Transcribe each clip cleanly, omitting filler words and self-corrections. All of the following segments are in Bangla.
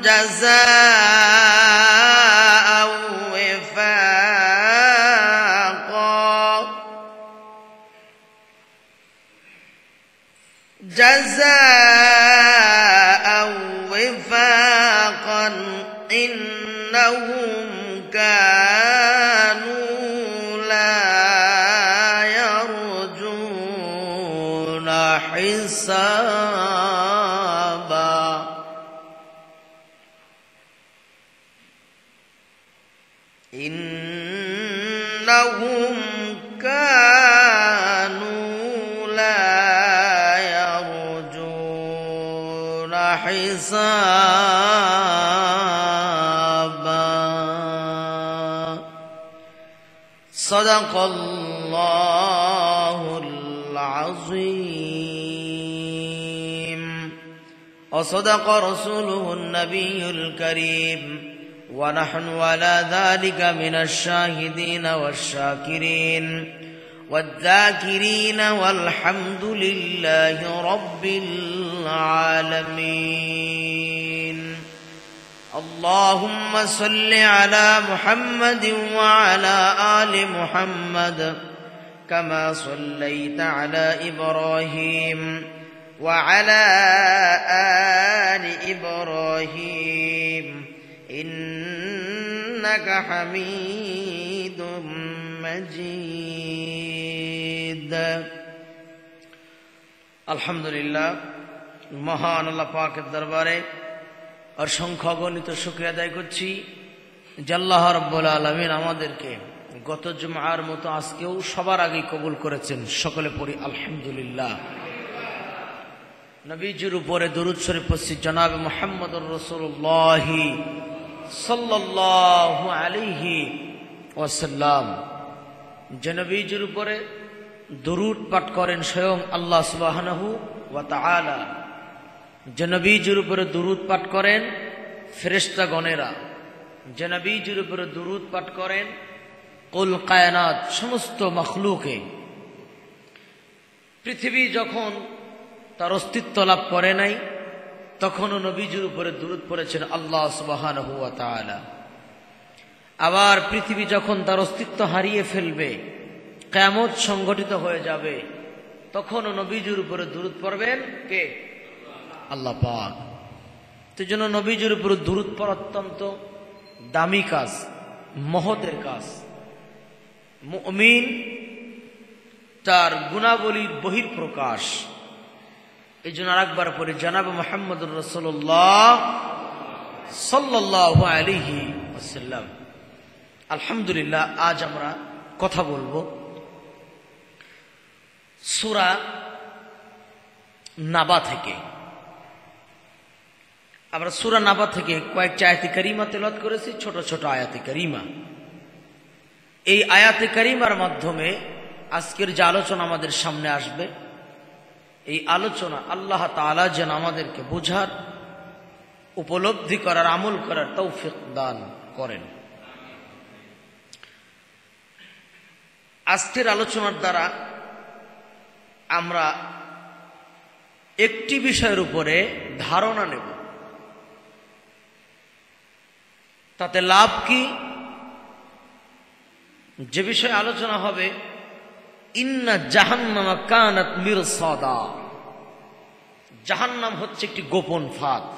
جزاء وفاقا جزاء وفاقا إنهم كانوا لا يرجون حسابا إنهم كانوا لا يرجون حسابا صدق الله العظيم وصدق رسوله النبي الكريم ونحن على ذلك من الشاهدين والشاكرين والذاكرين والحمد لله رب العالمين اللهم صل على محمد وعلى آل محمد كما صليت على إبراهيم وعلى آل إبراهيم إنك حميد مجيد الحمد لله মহান আল্লাহ পাকের দরবারে অসংখ্য অগণিত শুকরিয়া আদায় করছি যে আল্লাহ রাব্বুল আলামিন আমাদেরকে গত জুমআর মতো আজকেও সবার আগে কবুল করেছেন। সকলে পড়ি আলহামদুলিল্লাহ। নবীজির উপরে দরুদ শরীফ পড়ছি জনাব মুহাম্মদুর রাসূলুল্লাহ সাল্লাল্লাহু আলাইহি ওয়াসাল্লাম। যে নবীজির উপরে দরুদ পাঠ করেন স্বয়ং আল্লাহ সুবহানাহু ওয়া তাআলা, যে নবীজির উপরে দরুদ পাঠ করেন ফেরেশতাগণেরা, যে নবীজির উপরে দরুদ পাঠ করেন কুল কায়নাত সমস্ত মাখলুকে। পৃথিবী যখন তার অস্তিত্ব লাভ করে নাই তখনও নবীজির উপরে দরুদ পড়েছেন আল্লাহ সুবহানাহু ওয়া তাআলা। আবার পৃথিবী যখন তার অস্তিত্ব হারিয়ে ফেলবে, কিয়ামত সংগঠিত হয়ে যাবে, তখনও নবীজির উপরে দরুদ পড়বেন কে? আল্লাহ পাক। তো জন্য নবীজির উপরে দরুদ পড়া অত্যন্ত দামি কাজ, মহতের কাজ। মুমিন তার গুণাবলীর বহিঃপ্রকাশ। এই জন্য আরেকবার পরে জনাব মুহাম্মদুর রাসূলুল্লাহ সাল্লাল্লাহু আলাইহি ওয়াসাল্লাম। আলহামদুলিল্লাহ, আজ আমরা কথা বলবো সূরা নাবা থেকে। আমরা সূরা নাবা থেকে কয়েকটি আয়াতে কারিমা তেলাওয়াত করেছি, ছোট ছোট আয়াতে কারিমা। এই আয়াতে কারিমার মাধ্যমে আজকের যে আলোচনা আমাদের সামনে আসবে, এই আলোচনা আল্লাহ তাআলা যেন আমাদেরকে বোঝার, উপলব্ধি করার, আমল করার তৌফিক দান করেন। আজকের আলোচনার দ্বারা আমরা একটি বিষয়ের উপরে ধারণা নেব, তাতে লাভ কি? যে বিষয়ে আলোচনা হবে ইন্না জাহান্নামা কানাত মিরসাদা। জাহান্নাম হচ্ছে একটি গোপন ফাঁদ।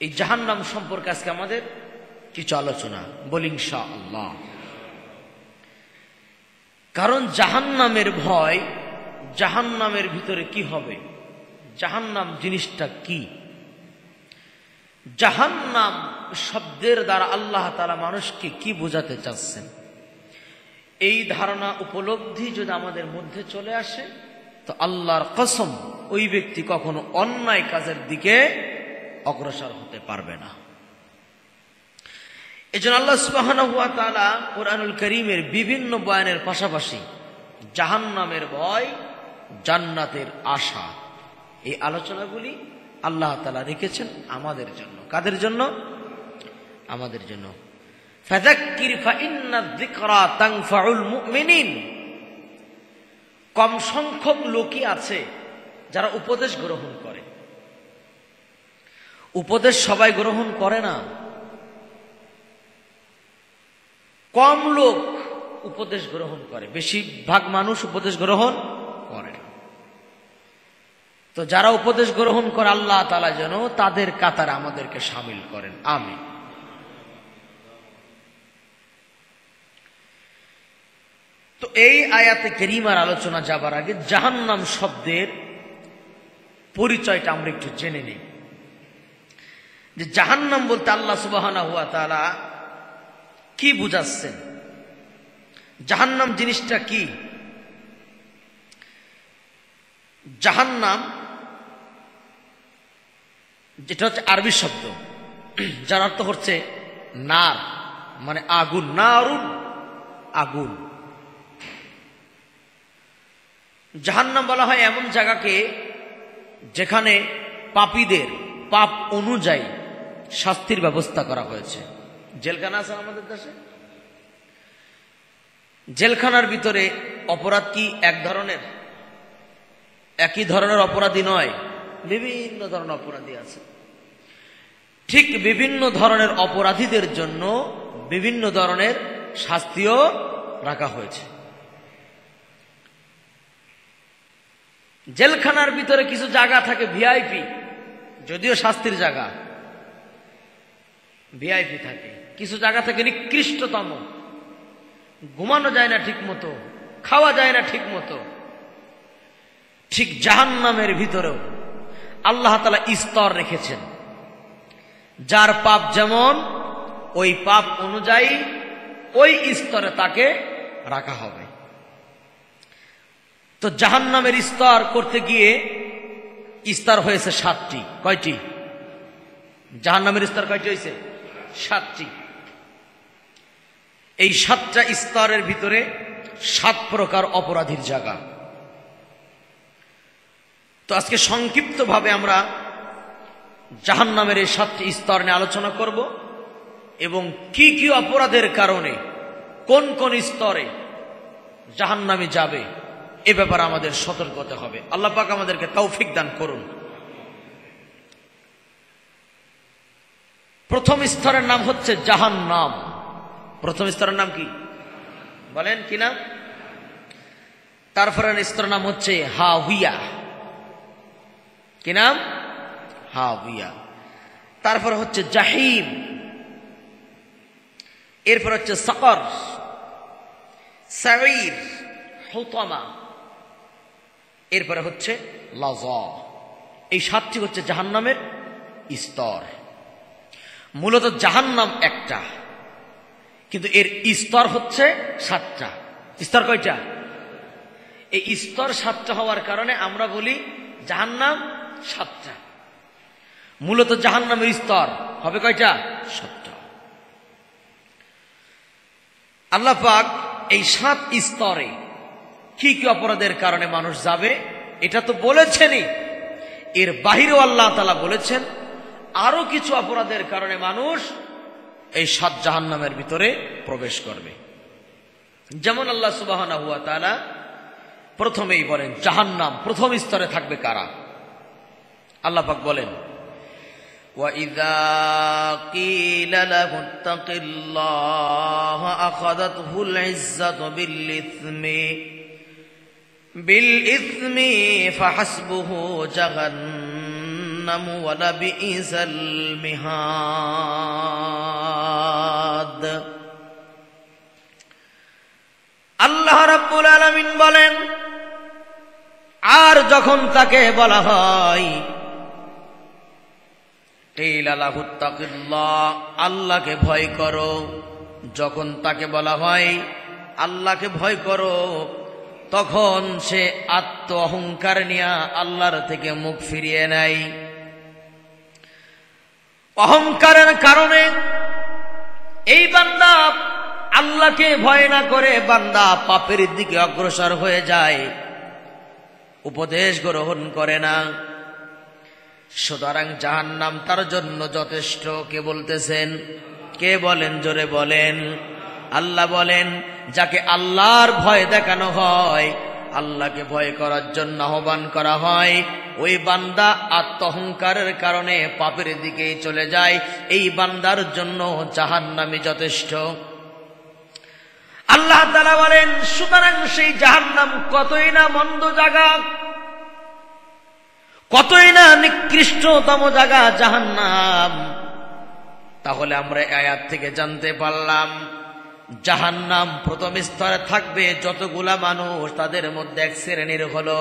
এই জাহান্নাম সম্পর্কে আজকে আমাদের কিছু আলোচনা বলি ইনশাআল্লাহ। কারণ জাহান্নামের ভয়, জাহান্নামের ভিতরে কি হবে, জাহান্নাম জিনিসটা কি, জাহান্নাম শব্দের দ্বারা আল্লাহ তাআলা মানুষকে কি বোঝাতে চাচ্ছেন, এই ধারণা উপলব্ধি যদি আমাদের মধ্যে চলে আসে তো আল্লাহর কসম ওই ব্যক্তি কখনো অন্যায় কাজের দিকে অগ্রসর হতে পারবে না। এজন্য আল্লাহ সুবহানাহু ওয়া তাআলা কোরআনুল কারীমের বিভিন্ন বয়ানের পাশাপাশি জাহান্নামের ভয়, জান্নাতের আশা, এই আলোচনাগুলি আল্লাহ তাআলা রেখেছেন আমাদের জন্য। কাদের জন্য? আমাদের জন্য। ফাযাক্কির ফাইন্না যিকরা তানফাউল মুমিনিন। কম সংখ্যক লোকই আছে যারা উপদেশ গ্রহণ করে। উপদেশ সবাই গ্রহণ করে না, কম লোক উপদেশ গ্রহণ করে, বেশিরভাগ মানুষ উপদেশ গ্রহণ করে না। তো যারা উপদেশ গ্রহণ করে আল্লাহ তাআলা যেন তাদের কাতারে আমাদেরকে শামিল করেন, আমিন। তো এই আয়াতে কারীমার আলোচনা যাবার আগে জাহান্নাম শব্দের পরিচয়টা আমরা একটু জেনে নিই। যে জাহান্নাম বলতে আল্লাহ সুবহানাহু ওয়া তাআলা কি বুঝাচ্ছেন, জাহান্নাম জিনিসটা কি? জাহান্নাম যেটা হচ্ছে আরবি শব্দ, যার অর্থ হচ্ছে নার, মানে আগুন, নারুন আগুন। জাহান্নাম বলা হয় এমন জায়গাকে যেখানে পাপীদের পাপ অনুযায়ী শাস্তির ব্যবস্থা করা হয়েছে। জেলখানা আছে আমাদের দেশে, জেলখানার ভিতরে অপরাধ কি এক ধরনের? একই ধরনের অপরাধী নয়, বিভিন্ন ধরনের অপরাধী আছে। ঠিক বিভিন্ন ধরনের অপরাধীদের জন্য বিভিন্ন ধরনের শাস্তিও রাখা হয়েছে। জেলখানার ভিতরে কিছু জায়গা থাকে ভিআইপি, যদিও শাস্তির জায়গা, ভিআইপি থাকে। কিছু জায়গা থাকে নিকৃষ্টতম, ঘুমানো যায় না ঠিক মতো, খাওয়া যায় না ঠিক মতো। ঠিক জাহান্নামের ভিতরেও আল্লাহ তাআলা স্তর রেখেছেন, যার পাপ যেমন ওই পাপ অনুযায়ী ওই স্তরে তাকে রাখা হবে। তো জাহান্নামের স্তর করতে গিয়ে স্তর হয়েছে 7টি। কয়টি? জাহান্নামের স্তর কয়টি হয়েছে? 7টি। এই 7টা স্তরের ভিতরে 7 প্রকার অপরাধীর জায়গা। তো আজকে সংক্ষিপ্তভাবে আমরা জাহান্নামের এই 7টি স্তর নিয়ে আলোচনা করব এবং কি কি অপরাধের কারণে কোন কোন স্তরে জাহান্নামে যাবে এ ব্যাপারে আমাদের সতর্ক হতে হবে। আল্লাহ পাক আমাদেরকে তৌফিক দান করুন। প্রথম স্তরের নাম হচ্ছে জাহান্নাম। প্রথম স্তরের নাম কি বলেন? কি নাম? তারপরে স্তরের নাম হচ্ছে হাওয়িয়া। কি নাম? হাওয়িয়া। তারপর হচ্ছে জাহিম, এরপর হচ্ছে সাকর, সাঈর, হুতামা, এরপরে হচ্ছে লাযা। এই 7টি হচ্ছে জাহান্নামের স্তর। মূলত জাহান্নাম একটা, কিন্তু এর স্তর হচ্ছে 7টা। স্তর কয়টা? এই স্তর 7টা হওয়ার কারণে আমরা বলি জাহান্নাম 7টা। মূলত জাহান্নামের স্তর হবে কয়টা? 7টা। আল্লাহ পাক এই 7 স্তরে কি কি অপরাধের কারণে মানুষ যাবে এটা তো বলেছেনই, এর বাহিরেও আল্লাহ তাআলা বলেছেন আরো কিছু অপরাধের কারণে মানুষ এই 7 জাহান্নামের ভিতরে প্রবেশ করবে। যেমন আল্লাহ সুবহানাহু ওয়া তাআলা প্রথমেই বলেন জাহান্নাম প্রথম স্তরে থাকবে কারা। আল্লাহ পাক বলেন وَإِذَا قِيلَ لَهُ اتَّقِ اللَّهَ أَخَذَتْهُ الْعِزَّةُ بِالْإِثْمِ فَحَسْبُهُ جَهَنَّمُ وَلَبِئْسَ الْمِهَادُ। আল্লাহ রাব্বুল আলামিন বলেন, আর যখন তাকে বলা হয় আল্লাহকে ভয় করো, যখন তাকে বলা হয় আল্লাহকে ভয় করো, তখন সে আত্ম অহংকার নিয়ে আল্লাহর থেকে মুখ ফিরিয়ে নেয়। অহংকারের কারণে এই বান্দা আল্লাহকে ভয় না করে বান্দা পাপের দিকে অগ্রসর হয়ে যায়, উপদেশ গ্রহণ করে না। সুতরাং জাহান্নাম তার জন্য যথেষ্ট। কে বলতেছেন? কে বলেন? জোরে বলেন। আল্লাহ বলেন, যাকে আল্লাহর ভয় দেখানো হয় আল্লাহকে ভয় করার জন্য আহ্বান করা হয়, ওই বান্দা আত্মহংকারের কারণে পাপের দিকেই চলে যায়। এই বান্দার জন্য জাহান্নামই যথেষ্ট। আল্লাহ তাআলা বলেন, সুতরাং সেই জাহান্নাম কতই না মন্দ জায়গা, কতই না নিকৃষ্টতম জায়গা জাহান্নাম। তাহলে আমরা আয়াত থেকে জানতে পারলাম জাহান্নাম প্রথম স্তরে থাকবে যতগুলা মানুষ, তাদের মধ্যে এক শ্রেণীর হলো,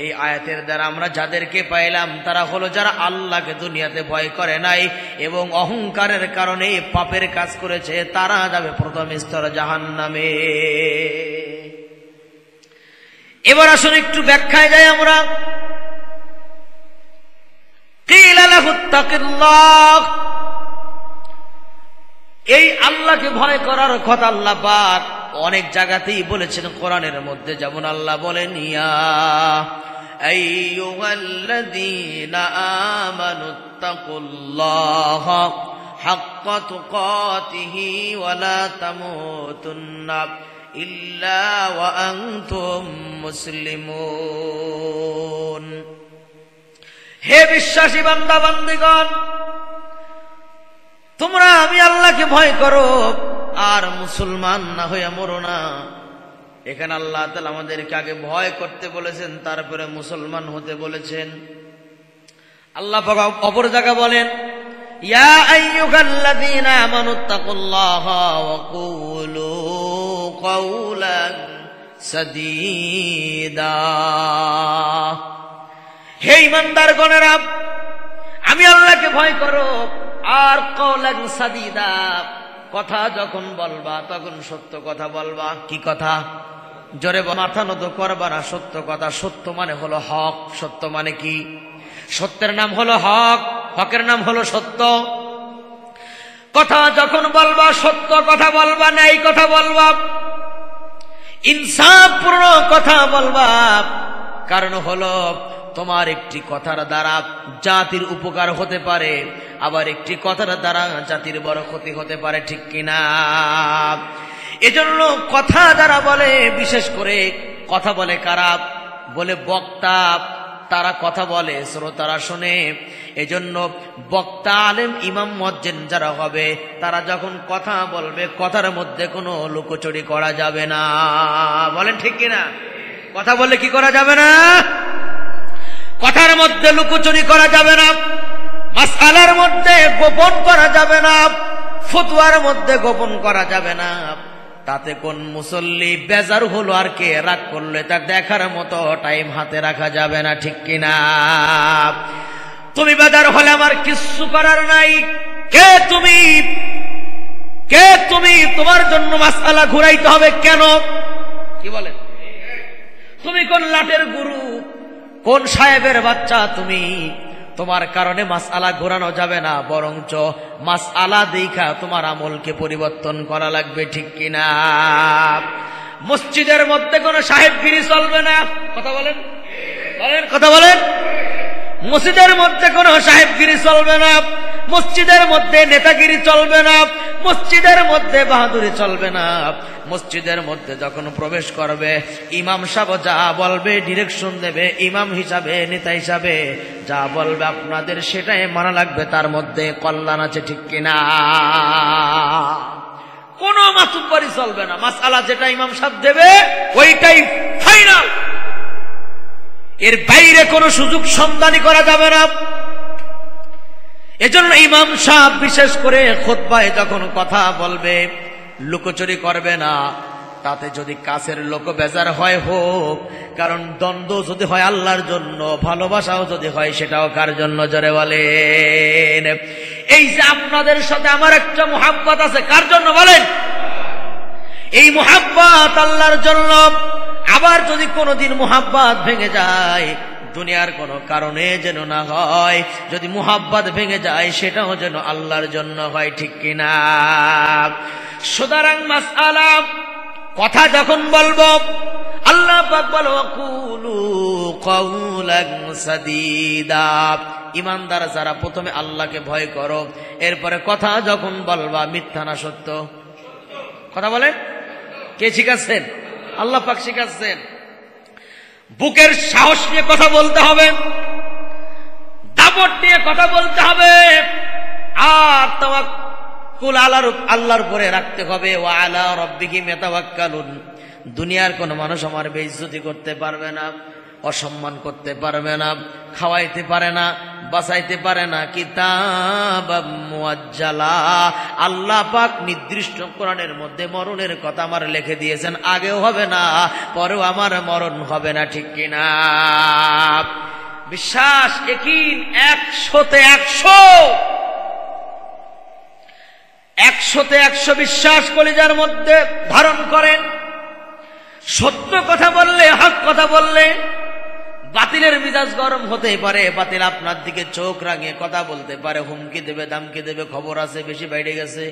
এই আয়াতের দ্বারা আমরা যাদেরকে পাইলাম তারা হলো যারা আল্লাহকে দুনিয়াতে ভয় করে নাই এবং অহংকারের কারণে পাপের কাজ করেছে, তারা যাবে প্রথম স্তরে জাহান্নামে। এবার আসুন একটু ব্যাখ্যায় যাই আমরা। কিলা লাহু তাকিল্লাহ, এই আল্লাহকে ভয় করার কথা আল্লাহ পাক অনেক জায়গাতেই বলেছেন কোরআনের মধ্যে। যেমন আল্লাহ বলেন, ইয়া আইয়ুহাল্লাযীনা আমানুত্তাকুল্লাহা হাক্কা তুকাতিহি ওয়া লা তামুতুন্না ইল্লা ওয়া আনতুম মুসলিমুন। হে বিশ্বাসী বান্দা বান্দীগণ, তোমরা আমি আল্লাহকে ভয় করো আর মুসলমান না হয়ে মরো না। এখানে আল্লাহ তাআলা আমাদেরকে আগে ভয় করতে বলেছেন, তারপরে মুসলমান হতে বলেছেন। আল্লাহ পাক অপর জায়গা বলেন, ইয়া আইয়ুহাল্লাযীনা আমানুত্তাকুল্লাহা ওয়া কুলু কাওলান সাদীদা। হে ঈমানদারগণেরা, আমি আল্লাহকে ভয় করো আর কওলান সাদীদা, কথা যখন বলবা তখন সত্য কথা বলবা। কি কথা? জোরে মাথা নত করবা না, সত্য কথা। সত্য মানে হলো হক। সত্য মানে কি? সত্যের নাম হলো হক, হকের নাম হলো সত্য। কথা যখন বলবা সত্য কথা বলবা, ন্যায় কথা বলবা, ইনসাফপূর্ণ কথা বলবা। কারণ হলো তোমার একটি কথার দ্বারা জাতির উপকার হতে পারে, আবার একটি কথার দ্বারা জাতির বড় ক্ষতি হতে পারে, ঠিক কিনা? এজন্য কথা যারা বলে, বিশেষ করে কথা বলে কারা? বলে বক্তা, তারা কথা বলে, শ্রোতারা শোনে। এজন্য বক্তা, আলেম, ইমাম, মুয়াজ্জিন যারা হবে, তারা যখন কথা বলবে কথার মধ্যে কোনো লুকোচুরি করা যাবে না। বলেন ঠিক কিনা? কথা বললে কি করা যাবে না? কথার মধ্যে লুকোচুরি করা যাবে না, মাসআলার মধ্যে গোপন করা যাবে না, ফতোয়ার মধ্যে গোপন করা যাবে না। তাতে কোন মুসল্লি বেজার হলো আর কে রাগ করলে তার দেখার মতো টাইম হাতে রাখা যাবে না, ঠিক কিনা? তুমি বেজার হলে আমার কিচ্ছু করার নাই। কে তুমি? কে তুমি? তোমার জন্য মাসআলা ঘুরাইতে হবে কেন? কি বলেন? তুমি কোন লাটের গুরু, কোন সাহেবের বাচ্চা তুমি? তোমার কারণে মাসআলা ঘোরানো যাবে না, বরঞ্চ মাসআলা দেখা তোমার আমলকে পরিবর্তন করা লাগবে, ঠিক কিনা? মসজিদের মধ্যে কোনো সাহেবগিরি চলবে না। কথা বলেন, বলেন, কথা বলেন। মসজিদের মধ্যে কোনো সাহেবগিরি চলবে না, মসজিদের মধ্যে নেতাগিরি চলবে না, মসজিদের মধ্যে বাহাদুরি চলবে না। মসজিদের মধ্যে যখন প্রবেশ করবে, ইমাম সাহেব যা বলবে, ডিরেকশন দেবে, ইমাম হিসাবে, নেতা হিসাবে যা বলবে আপনাদের সেটাই মানা লাগবে, তার মধ্যে কল্যাণ আছে, ঠিক কিনা? কোনো মাতুব্বারি চলবে না, মাসআলা যেটা ইমাম সাহেব দেবে ওইটাই ফাইনাল, এর বাইরে কোনো সুযোগ সন্ধানী করা যাবে না। এজন্য ইমাম সাহেব বিশেষ করে খুতবায় যখন কথা বলবে লুকোচুরি করবে না। তাতে যদি কাছের লোক বেজার হয় হোক, কারণ দ্বন্দ্ব যদি হয় আল্লাহর জন্য, ভালোবাসাও যদি হয় সেটাও কার জন্য? জোরে বলেন। এই যে আপনাদের সাথে আমার একটা মুহাব্বত আছে, কার জন্য বলেন? এই মুহাব্বত আল্লাহর জন্য। আবার যদি কোনোদিন মুহাব্বত ভেঙে যায়, দুনিয়ার কোনো কারণে যেন না হয়, যদি মুহাব্বত ভেঙে যায় সেটাও যেন আল্লাহর জন্য হয়, ঠিক কিনা? সুতরাং মাসআলা কথা যখন বলবো, আল্লাহ পাক বলে ওয়াকুলু কাওলান সাদীদা। ঈমানদার যারা প্রথমে আল্লাহকে ভয় করো, এরপরে কথা যখন বলবা মিথ্যা না সত্য? কথা বলেন। কে শিখাচ্ছেন? আল্লাহ পাক শিখাচ্ছেন। বুকের সাহস নিয়ে কথা বলতে হবে, দাপট নিয়ে কথা বলতে হবে, আর তাওয়াক্কুল আল্লাহর উপরে রাখতে হবে। ওয়া আলা রাব্বিহিম ইয়াতাওয়াক্কালুন। দুনিয়ার কোন মানুষ আমার বেইজ্জতি করতে পারবে না, অসম্মান করতে পারবে না, খাওয়াইতে পারে না, বাঁচাইতে পারে না। কিতাবাম মুআজ্জালা, আল্লাহ পাক নির্দিষ্ট কোরআনের মধ্যে মরণের কথা আমার লিখে দিয়েছেন। আগেও হবে না, পরেও আমার মরণ হবে না, ঠিক কিনা? বিশ্বাস একিন 100-তে 100 বিশ্বাস কলিজার মধ্যে ধারণ করেন। সত্য কথা বললে, হক কথা বললে বাতিলের মিজাজ গরম হতে পারে, বাতিল আপনার দিকে চোখ রাঙিয়ে কথা বলতে পারে, হুমকি দেবে, দামকি দেবে, খবর আছে বেশি বাইরে গেছে,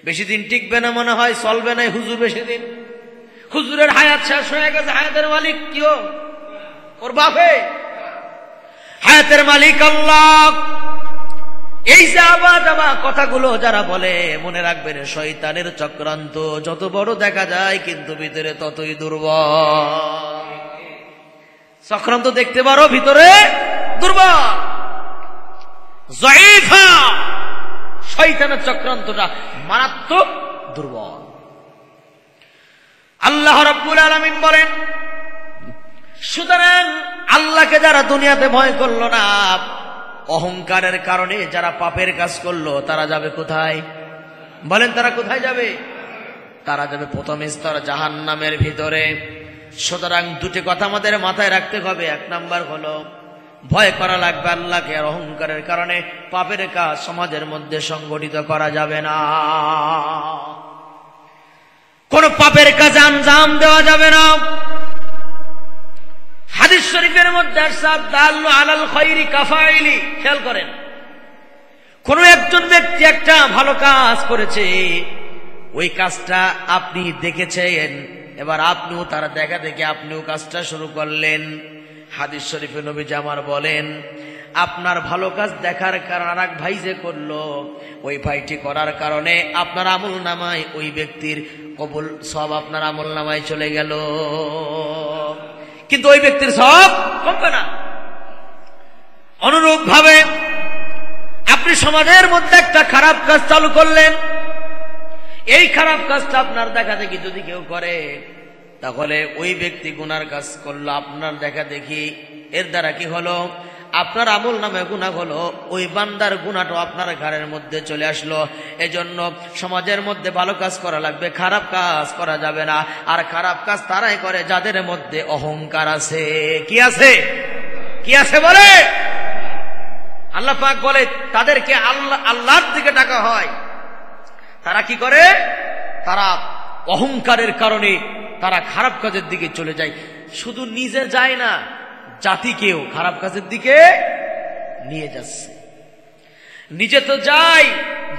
বেশি দিন টিকবে না, মনে হয় চলবে না হুজুর বেশি দিন, হুজুরের হায়াত শেষ হয়ে গেছে। হায়াতের মালিক কি ওর বাপে? হায়াতের মালিক আল্লাহ। এই যে আবা কথাগুলো যারা বলে, মনে রাখবেন শয়তানের চক্রান্ত যত বড় দেখা যায় কিন্তু ভিতরে ততই দুর্বল। চক্রান্ত দেখতে পারো, ভিতরে দুর্বল, যায়েফা। শয়তানের চক্রান্তটা মারাত্মক দুর্বল। আল্লাহ রাব্বুল আলামিন বলেন, সুতরাং আল্লাহকে যারা দুনিয়াতে ভয় করলো না, অহংকারের কারণে যারা পাপের কাজ করলো, তারা যাবে কোথায়? বলেন, তারা কোথায় যাবে? তারা যাবে প্রথম স্তর জাহান্নামের ভিতরে। সুতরাং দুটি কথা আমাদের মাথায় রাখতে হবে। এক নাম্বার হলো ভয় করা লাগবে আল্লাহকে, আর অহংকারের কারণে পাপের কাজ সমাজের মধ্যে সংগঠিত করা যাবে না, কোন পাপের কাজে আঞ্জাম দেওয়া যাবে না। হাদিস শরীফের মধ্যে দাল্লু আলাল খায়রি কাফাইলি। খেয়াল করেন, কোন একজন ব্যক্তি একটা ভালো কাজ করেছে, ওই কাজটা আপনি দেখেছেন, এবার আপনিও তারা দেখা দেখে আপনিও কাজটা শুরু করলেন। হাদিস শরীফে নবীজি আমার বলেন, আপনার ভালো কাজ দেখার কারণে আর এক ভাই যে করলো, ওই ভাইটি করার কারণে আপনার আমল নামায় ওই ব্যক্তির কবুল সব আপনার আমল নামায় চলে গেল, কিন্তু ওই ব্যক্তির সব কমবে না। অনুরূপ ভাবে আপনি সমাজের মধ্যে একটা খারাপ কাজ চালু করলেন, এই খারাপ কাজটা আপনার দেখা দেখি যদি কেউ করে, তাহলে ওই ব্যক্তি গুনার কাজ করলো, আপনার দেখা দেখি এর দ্বারা কি হলো? আপনার আমল নামে গুনাহ হলো, ওই বান্দার গুনাহটা আপনার ঘরের মধ্যে চলে আসলো। এজন্য সমাজের মধ্যে ভালো কাজ করা লাগবে, খারাপ কাজ করা যাবে না। আর খারাপ কাজ তারাই করে যাদের মধ্যে অহংকার আছে। কি আছে? কি আছে বলে? আল্লাহ পাক বলে তাদেরকে আল্লাহর দিকে ডাকা হয়। তারা কি করে? তারা অহংকারের কারণে তারা খারাপ কাজের দিকে চলে যায়। শুধু নিজে যায় না, জাতিকেও খারাপ কাজের দিকে নিয়ে যাচ্ছে। নিজে তো যায়,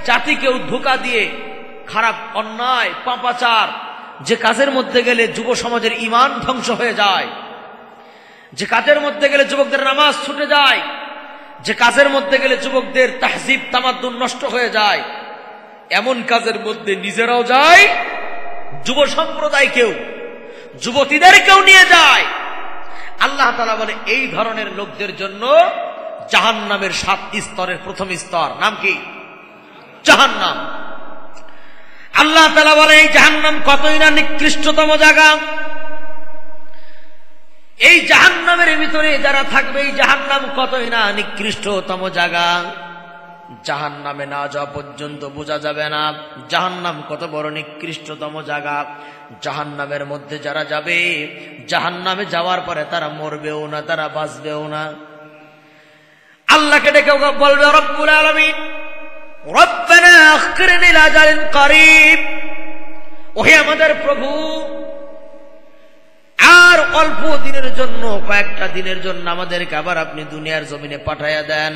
জাতিকেও ধোঁকা দিয়ে খারাপ অন্যায় পাপাচার, যে কাজের মধ্যে গেলে যুব সমাজের ঈমান ধ্বংস হয়ে যায়, যে কাজের মধ্যে গেলে যুবকদের নামাজ ছুটে যায়, যে কাজের মধ্যে গেলে যুবকদের তাহজিব তামাদ্দুন নষ্ট হয়ে যায়, এমন কাজের মধ্যে নিজেরাও যায়, যুব সম্প্রদায়কেও যুবতীদেরকেও নিয়ে যায়। আল্লাহ তাআলা বলে এই ধরনের লোকদের জন্য জাহান্নামের 7 স্তরের প্রথম স্তর নাম কি? জাহান্নাম। আল্লাহ তাআলা বলে এই জাহান্নাম কতই না নিকৃষ্টতম জায়গা। এই জাহান্নামের ভিতরে যারা থাকবে, এই জাহান্নাম কতই না নিকৃষ্টতম জায়গা। জাহান্নামে না যাওয়া পর্যন্ত বোঝা যাবে না জাহান্নাম কত বড় নিকৃষ্টতম জায়গা। জাহান্নামের মধ্যে যারা যাবে, জাহান্নামে যাওয়ার পরে তারা মরবেও না, তারা বাঁচবেও না। আল্লাহকে ডেকে বলবে রব্বুল আলামিন, রব্বানা আখিরনি ইলা আজালিন করিব, ওহে আমাদের প্রভু, আর অল্প দিনের জন্য, কয়েকটা দিনের জন্য আমাদেরকে আবার আপনি দুনিয়ার জমিনে পাঠাইয়া দেন।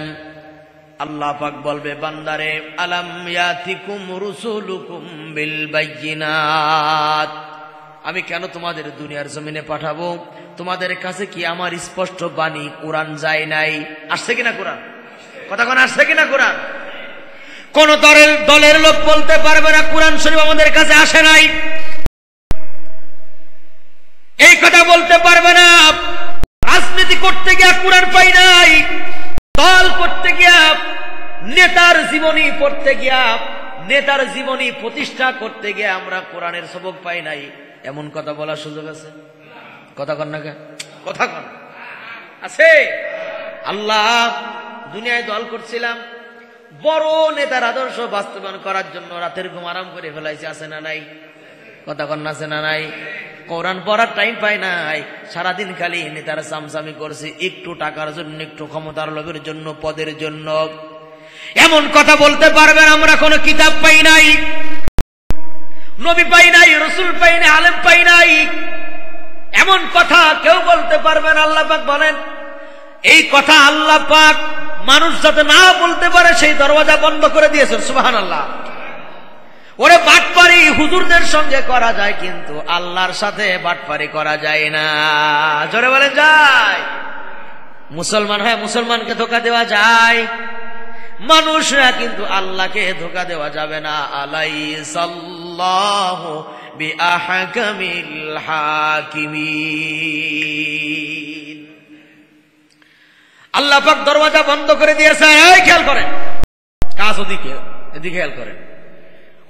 আল্লাহ পাক বলবে, বান্দারে, আলাম ইয়াতিকুম রুসুলুকুম বিল বাইয়িনাত, আমি কেন তোমাদের দুনিয়ার জমিনে পাঠাবো? তোমাদের কাছে কি আমার স্পষ্ট বাণী কোরআন যায় নাই? আসছে কিনা কোরআন? কথা কোন আসছে কিনা কোরআন? কোন দলের লোক বলতে পারবে না কোরআন শরীফ আমাদের কাছে আসে নাই। এই কথা বলতে পারবে না। রাজনীতি করতে গিয়া কোরআন পাই নাই, দল করতে গিয়া, নেতার জীবনী পড়তে গিয়া, নেতার জীবনী প্রতিষ্ঠা করতে গিয়ে আমরা কোরআনের সবক পাই নাই, এমন কথা বলার সুযোগ আছে? কথা কন না, কথা কন আছে? আল্লাহ দুনিয়ায় দল করছিলাম, বড় নেতার আদর্শ বাস্তবায়ন করার জন্য রাতের ঘুম আরাম করে ফেলাইছে, আছে না নাই? কথা কন আছে না নাই? কোরআন পড়ার টাইম পাই নাই, সারাদিন খালি নেতার সামসামি করছে, একটু টাকার জন্য, একটু ক্ষমতার লোভের জন্য, পদের জন্য। এমন কথা বলতে পারবেন আমরা কোন কিতাব পাই নাই, নবী পাই নাই, রসুল পাই নাই, আলেম পাই নাই, এমন কথা কেউ বলতে পারবেন? আল্লাহ পাক বলেন, এই কথা আল্লাহ পাক মানুষ যাতে না বলতে পারে সেই দরওয়াজা বন্ধ করে দিয়েছেন। সুবহানাল্লাহ। ওরে বাটপারি হুজুরদের সঙ্গে করা যায়, কিন্তু আল্লাহর সাথে বাটপারি করা যায় না। জোরে বলেন যায়? মুসলমান হয় মুসলমানকে ধোঁকা দেওয়া যায়, মানুষরা কিন্তু আল্লাহকে ধোঁকা দেওয়া যাবে না। আলাইসাল্লাহু বিআহকামিল হাকিমিন। আল্লাহ পাক দরওয়াজা বন্ধ করে দিয়েছে। এই খেয়াল করেন, কাজ ওদিকে, এদিকে খেয়াল করেন।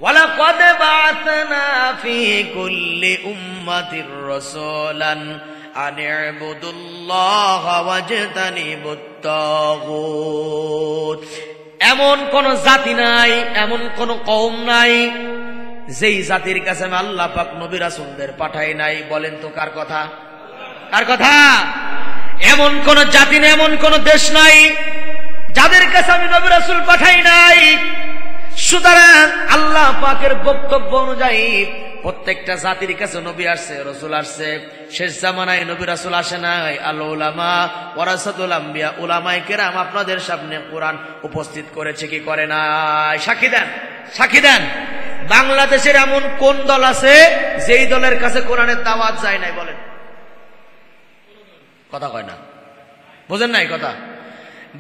ওয়ালাকাদ বা'আসনা ফি কুল্লি উম্মাতির রাসূলান আন ইবুদুল্লাহা ওয়াজতানিবুত তাগুত। এমন কোন জাতি নাই, এমন কোন কওম নাই যেই জাতির কাছে আমি আল্লাহ পাক নবী রাসূলদের পাঠাই নাই। বলেন তো কার কথা? কার কথা? এমন কোন জাতি নেই, এমন কোন দেশ নাই যাদের কাছে আমি নবী রাসূল পাঠাই নাই। সুতরাং আল্লাহ পাকের বক্তব্য অনুযায়ী প্রত্যেকটা জাতির কাছে নবী আসছে, রসুল আসছে। শেষ জামানায় নবী রাসূল আসে নাই। আল উলামা ওয়ারাসাতুল আম্বিয়া, উলামায়ে কেরাম আপনাদের সামনে কোরআন উপস্থিত করেছে কি করে নাই? সাক্ষী দেন, সাক্ষী দেন। বাংলাদেশের এমন কোন দল আছে যেই দলের কাছে কোরআনের দাওয়াত যায় নাই? বলেন। কথা কয় না, বোঝেন নাই কথা?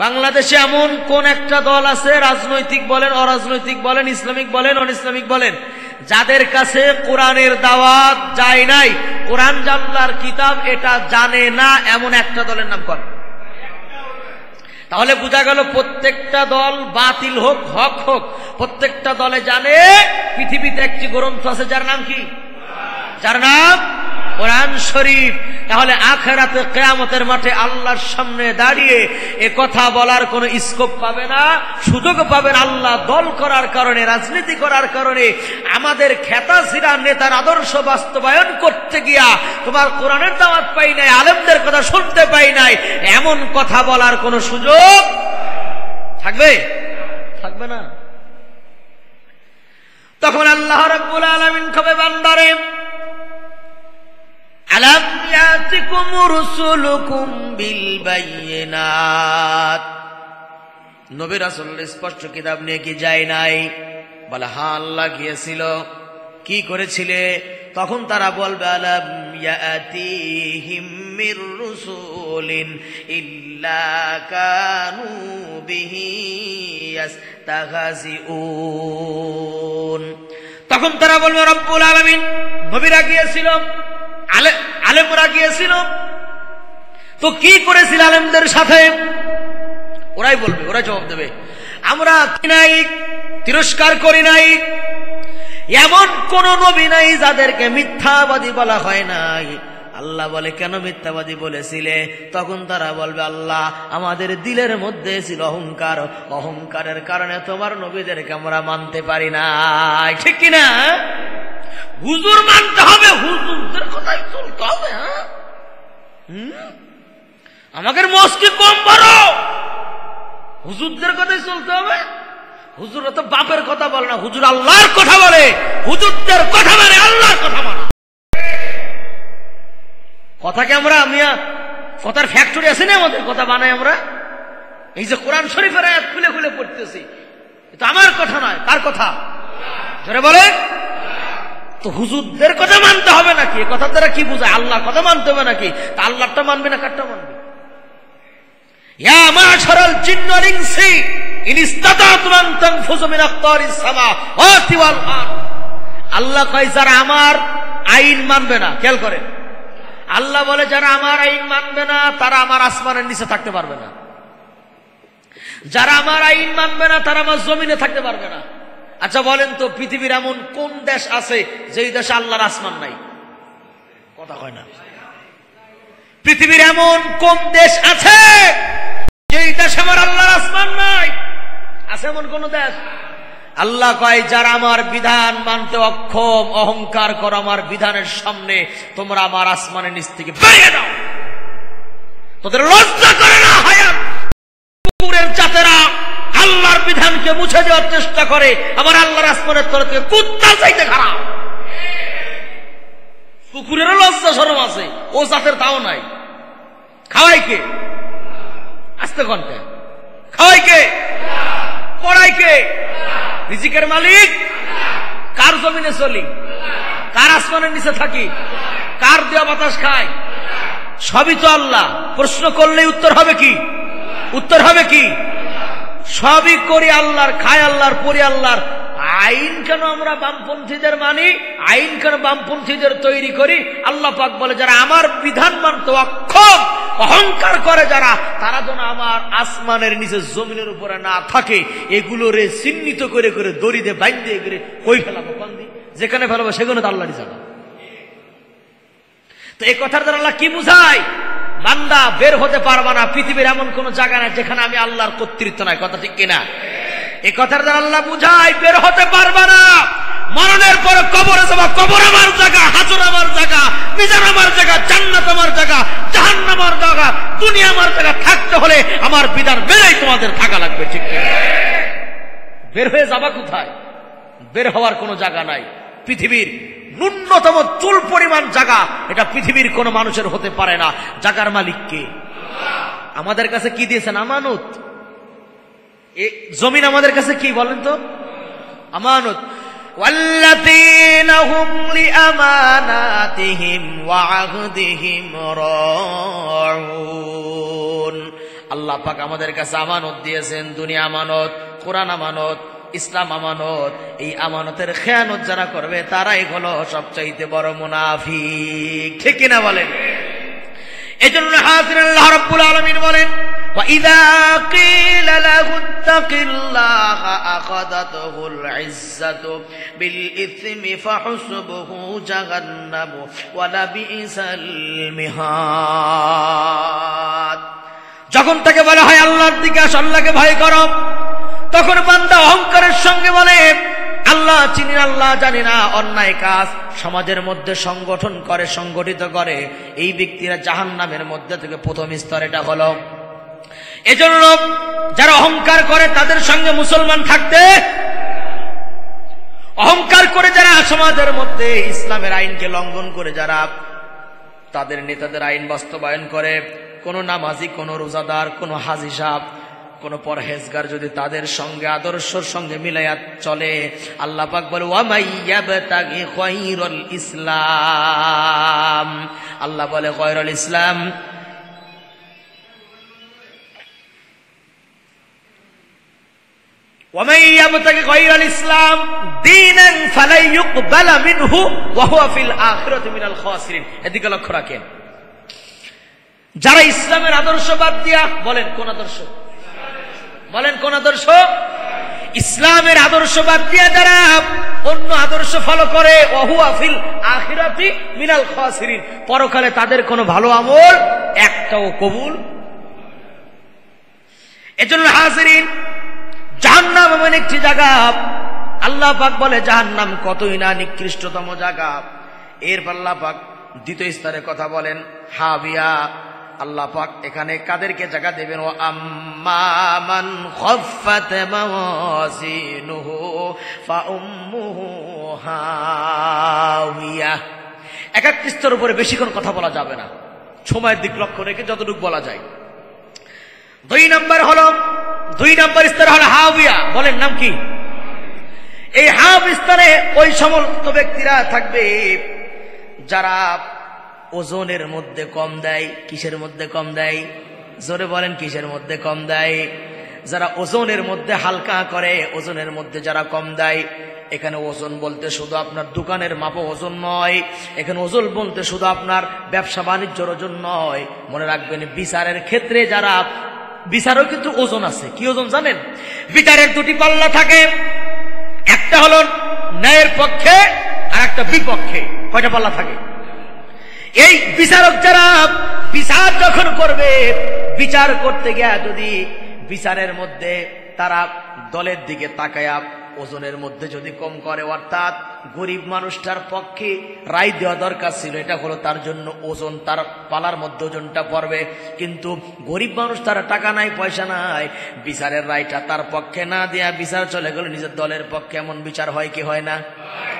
বাংলাদেশে এমন কোন একটা দল আছে, রাজনৈতিক বলেন, অরাজনৈতিক বলেন, ইসলামিক বলেন, অন ইসলামিক বলেন, যাদের কাছে কোরআনের দাওয়াত যায় নাই, কোরআন আল্লাহর কিতাব এটা জানে না, এমন একটা দলের নাম কর। তাহলে বোঝা গেল প্রত্যেকটা দল, বাতিল হোক হক হোক, প্রত্যেকটা দলে জানে পৃথিবীতে একটি গ্রন্থ আছে যার নাম কি? যার নাম কোরআন শরীফ। তাহলে আখিরাতে কিয়ামতের মাঠে আল্লাহর সামনে দাঁড়িয়ে এ কথা বলার কোনো স্কোপ পাবে না, সুযোগ পাবেন আল্লাহ দল করার কারণে, রাজনীতি করার কারণে, আমাদের খেতাসিরা নেতার আদর্শ বাস্তবায়ন করতে গিয়া তোমার কোরআনের দাওয়াত পাই নাই, আলেমদের কথা শুনতে পাই নাই, এমন কথা বলার কোনো সুযোগ থাকবে? থাকবে না। তখন আল্লাহ রাব্বুল আলামিন কবে বান্দারে, আলাম ইয়াতিকুম রুসুলুকুম বিল বায়িনাত, নবী রাসূল স্পষ্ট কিতাব নিয়ে কি যায় নাই? বলে হ্যাঁ আল্লাহ গিয়েছিল। কি করেছিলে? তখন তারা বলবে আলাম ইয়াতিহিম মির রুসুলিন ইল্লা কানু বিহি ইস্তাহজিউন। তখন তারা বলবে রব্বুল আলামিন, নবীরা গিয়েছিল, আলেমরা গিয়েছিল, তো কি করেছিল আলেমদের সাথে? ওরাই বলবে, ওরাই জবাব দেবে, আমরা নাই, তিরস্কার করি নাই। এমন কোন নবী নাই যাদেরকে মিথ্যাবাদী বলা হয় নাই। আল্লাহ বলে কেন মিথ্যাবাদী বলেছিলে? তখন তারা বলবে আল্লাহ আমাদের দিলের মধ্যে ছিল অহংকার, অহংকারের কারণে তোমার নবীদেরকে আমরা মানতে পারি না। ঠিক কিনা? হুজুর মানতে হবে, হুজুরদের কথাই চলতে হবে। হ্যাঁ, আমাদের মস্কি কম বড়, হুজুরদের কথাই চলতে হবে। হুজুর তো বাপের কথা বলে না, হুজুর আল্লাহর কথা বলে, হুজুরদের কথা মানে আল্লাহর কথা মানে। কথাকে আমরা কথার ফ্যাক্টরি আছে না, আমাদের কথা বানাই আমরা। এই যে কোরআন শরীফের আয়াত খুলে খুলে পড়তেছি, এটা আমার কথা নয়, কার কথা? জোরে বলে। তো হুজুরদের কথা মানতে হবে নাকি? এ কথা দ্বারা কি বোঝায়? আল্লাহর কথা মানতে হবে নাকি? তা আল্লাহরটা মানবে না কারটা মানবে? ইয়া মাশারাল জিন্নি ওয়াল ইনসি ইন ইসতাতাতুম আন তানফুযু মিন আকতারিস সামাওয়াতি ওয়াল আরদ। আল্লাহ কয় যারা আমার আইন মানবে না, খেয়াল করেন, আল্লাহ বলে যারা আমার আইন মানবে না তারা আমার আসমানের নিচে থাকতে পারবে না, যারা আমার আইন মানবে না তারা আমার জমিনে থাকতে পারবে না। আচ্ছা বলেন তো, পৃথিবীর এমন কোন দেশ আছে যেই দেশে আল্লাহর আসমান নাই? কথা কয় না। পৃথিবীর এমন কোন দেশ আছে যেই দেশে আমার আল্লাহর আসমান নাই? আছে এমন কোন দেশ? আল্লাহ কয় যারা আমার বিধান মানতে অক্ষম, অহংকার করো আমার বিধানের সামনে, তোমরা আমার আসমানের নিচ থেকে বেরিয়ে দাও। তোদের লজ্জা করে না? হায়াত কুকুরের জাতেরা আল্লাহর বিধানকে মুছে দেওয়ার চেষ্টা করে, আবার আল্লাহর আসমানের তরফ থেকে কুত্তা চাইতে খারাপ। কুকুরেরও লজ্জা শরম আছে, ও জাতের তাও নাই। খাওয়াই কে? আস্তে কন্টে খাওয়াই কে? পড়াই কে? রিজিকের মালিক? কার জমিনে চলি? কার আসমানের নিচে থাকি? কার দেওয়া বাতাস খাই? সবই তো আল্লাহ। প্রশ্ন করলেই উত্তর হবে কি? উত্তর হবে কি? সবই করি আল্লাহর, খাই আল্লাহর, পড়ি আল্লাহর। আইন কেন আমরা বামপন্থীদের মানি? আইন কেন বামপন্থীদের তৈরি করি? আল্লাহ পাক বলে যারা আমার বিধান মানতে অক্ষম, অহংকার করে যারা, তারা যেন আমার আসমানের নিচে জমিনের উপরে না থাকে। এগুলোরে চিহ্নিত করে করে দড়িতে বাইন্ধে করে কই ফেলাবো? কান্দি যেখানে ফেলাবো সেখানে তো আল্লাহরই জানা। তো এই কথার দ্বারা আল্লাহ কি বুঝায়? বান্দা বের হতে পারবা না, পৃথিবীর এমন কোন জায়গা নাই যেখানে আমি আল্লাহর কর্তৃত্ব নাই। কথা ঠিক কিনা? এই কথার দ্বারা আল্লাহ বুঝায় বের হতে পারবা না। মরণের পরে কবরে যাবা, কবর আমার জায়গা, হাজর আমার জায়গা, মিজান আমার জায়গা, জান্নাত আমার জায়গা, জাহান্নাম আমার জায়গা, দুনিয়া আমার জায়গা। থাকতে হলে আমার বিধান মেনেই তোমাদের থাকা লাগবে। ঠিক কিনা? বের হয়ে যাবা কোথায়? বের হওয়ার কোনো জায়গা নাই। পৃথিবীর ন্যূনতম চুল পরিমাণ জায়গা এটা পৃথিবীর কোন মানুষের হতে পারে না। জায়গার মালিক কে? আমাদের কাছে কি দিয়েছেন? আমানত। জমিন আমাদের কাছে কি বলেন তো? আমানত। ওয়াল্লাযীনা হুম লিআমানাতিহিম ওয়া আহদিহিম রাউন। আল্লাহ পাক আমাদের কাছে আমানত দিয়েছেন। দুনিয়া আমানত, কোরআন আমানত, ইসলাম আমানত। এই আমানতের খেয়ানত যারা করবে তারাই হলো সবচাইতে বড় মুনাফিক। ঠিক কিনা বলেন? এজন্য হাজির আল্লাহ রাব্বুল আলামিন বলেন, وَإِذَا قِيلَ لَهُ اتَّقِ اللَّهَ أَخَذَتْهُ الْعِزَّةُ بِالْإِثْمِ فَحُسْبُهُ جَهَنَّمُ وَلَبِئْسَ الْمِهَادُ। যখন তাকে বলা হয় আল্লাহর দিকে আস, আল্লাহকে ভয় করো, তখন বান্দা অহংকারের সঙ্গে বলে আল্লাহ চিনি না, আল্লাহ জানি না। অন্যায় কাজ সমাজের মধ্যে সংগঠন করে, সংগঠিত করে। এই ব্যক্তিরা জাহান্নামের মধ্যে থেকে প্রথম স্তর এটা হলো। এজন্য যারা অহংকার করে তাদের সঙ্গে মুসলমান থাকতে, অহংকার করে যারা সমাজের মধ্যে ইসলামের আইনকে লঙ্ঘন করে যারা তাদের নেতাদের আইন বাস্তবায়ন করে, কোন নামাজি, কোন রোজাদার, কোন হাজি সাহেব, কোন পরহেজগার যদি তাদের সঙ্গে আদর্শের সঙ্গে মিলাইয়া চলে, আল্লাহ পাক বলে ওয়া মাইয়াবতাগি খায়রুল ইসলাম। আল্লাহ বলে খায়রুল ইসলাম, ওয়া মাইয়াবতাগি খায়রুল ইসলাম দীনান ফালাই ইউকবালা মিনহু ওয়া হুয়া ফিল আখিরাতি মিনাল খাসিরিন। এদিকে লক্ষ্য রাখেন, যারা ইসলামের আদর্শ বাদ দিয়া, বলেন কোন আদর্শ? বলেন কোন আদর্শ? ইসলামের আদর্শ বাদ দিয়া যারা অন্য আদর্শ ফলো করে, ওহুয়া ফিল আখিরাতি মিনাল খাসিরিন, পরকালে তাদের কোনো ভালো আমল একটাও কবুল। এজন্য হাজিরিন, জাহান্নাম এমন একটি জায়গা, আল্লাহ পাক বলে জাহান্নাম কতই না নিকৃষ্টতম জায়গা। এরপর আল্লাহ পাক দ্বিতীয় স্তরে কথা বলেন হাবিয়া। আল্লাহ পাক এখানে কাদেরকে জায়গা দেবেন? ও আম্মা মান খাফফাত মাওয়াজিনুহু ফাউম্মুহু হাওিয়া। এক এক স্তরের উপরে বেশিক্ষণ কথা বলা যাবে না, সময়ের দিক লক্ষ্য রেখে যতটুকু বলা যায়। দুই নম্বর স্তর হলো হাওিয়া। বলেন নাম কি? এই হাব স্তরে ওই সমস্ত ব্যক্তিরা থাকবে যারা ওজনের মধ্যে কম দেয়। কিসের মধ্যে কম দেয়? জোরে বলেন, কিসের মধ্যে কম দেয়? যারা ওজনের মধ্যে হালকা করে, ওজনের মধ্যে যারা কম দেয়। এখানে ওজন বলতে শুধু আপনার দোকানের মাপো ওজন নয়, এখানে ওজন বলতে শুধু আপনার ব্যবসা বাণিজ্যের ওজন নয়। মনে রাখবেন, বিচারের ক্ষেত্রে যারা, বিচারও কিন্তু ওজন আছে। কি ওজন জানেন? বিচারের দুটি পাল্লা থাকে, একটা হলো ন্যায়ের পক্ষে আর একটা বিপক্ষে। কয়টা পাল্লা থাকে? এই বিচারক যারা বিচার যখন করবে, বিচার করতে গিয়া যদি বিচারের মধ্যে তারা দলের দিকে তাকায়া ওজনের মধ্যে যদি কম করে, অর্থাৎ গরিব মানুষটার পক্ষে রায় দেওয়া দরকার ছিল, এটা হলো তার জন্য ওজন, তার পালার মধ্যে ওজনটা পড়বে। কিন্তু গরিব মানুষ, তার টাকা নাই, পয়সা নাই, বিচারের রায়টা তার পক্ষে না দেয়া বিচার চলে গেল নিজের দলের পক্ষে। এমন বিচার হয় কি হয় না?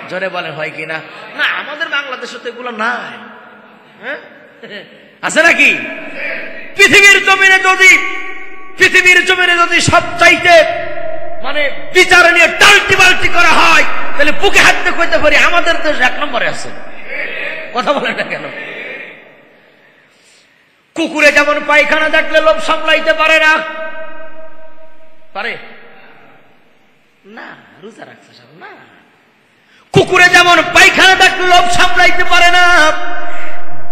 জোরে বলেন, হয় কি না? না, আমাদের বাংলাদেশে তো এগুলো নাই। হ্যাঁ, আছে নাকি? পৃথিবীর জমিনে যদি সব চাইতে মানে বিচার নিয়ে টাল্টি বাল্টি করা হয়, তাহলে বুকে হাত দিয়ে কইতে পারি আমাদের দেশ 1 নম্বরে আছে। কথা বলে না কেন? কুকুরে যেমন পায়খানা দেখলে লোভ সামলাইতে পারে না, পারে না? রোজা রাখছে সব না। কুকুরে যেমন পায়খানা দেখলে লোভ সামলাইতে পারে না,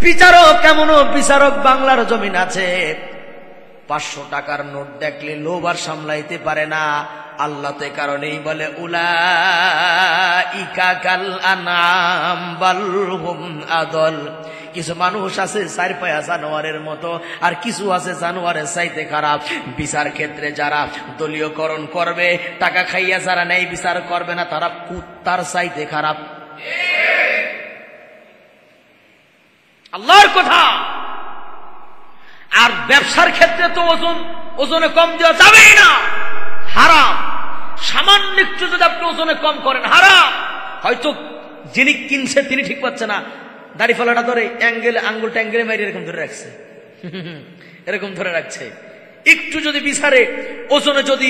বিচারক কেমন বিচারক বাংলার জমিন আছে, 500 টাকার নোট দেখলে লোভ আর সামলাইতে পারে না। আল্লাহ তো কারণেই বলে, উলাইকা কাল আনআম বাল হুম আদল। কিছু মানুষ আছে 4 পায়া জানোয়ারের মতো, আর কিছু আছে জানোয়ারের চাইতে খারাপ। বিচার ক্ষেত্রে যারা দলীয়করণ করবে, টাকা খাইয়া যারা নেই বিচার করবে না, তারা কুত্তার চাইতে খারাপ। আল্লাহর কথা। আর ব্যবসার ক্ষেত্রে তো ওজনে কম দেওয়া যাবেই না, হারাম। সামান্য একটু যদি আপনি ওজনে কম করেন, হারাম। হয়তো যিনি কিনছে তিনি ঠিক পাচ্ছে না, দাড়ি ফলাটা ধরে আঙ্গুলটা অ্যাঙ্গেলে মারি এরকম ধরে রাখছে, এরকম ধরে রাখছে। একটু যদি বিচারে ওজনে যদি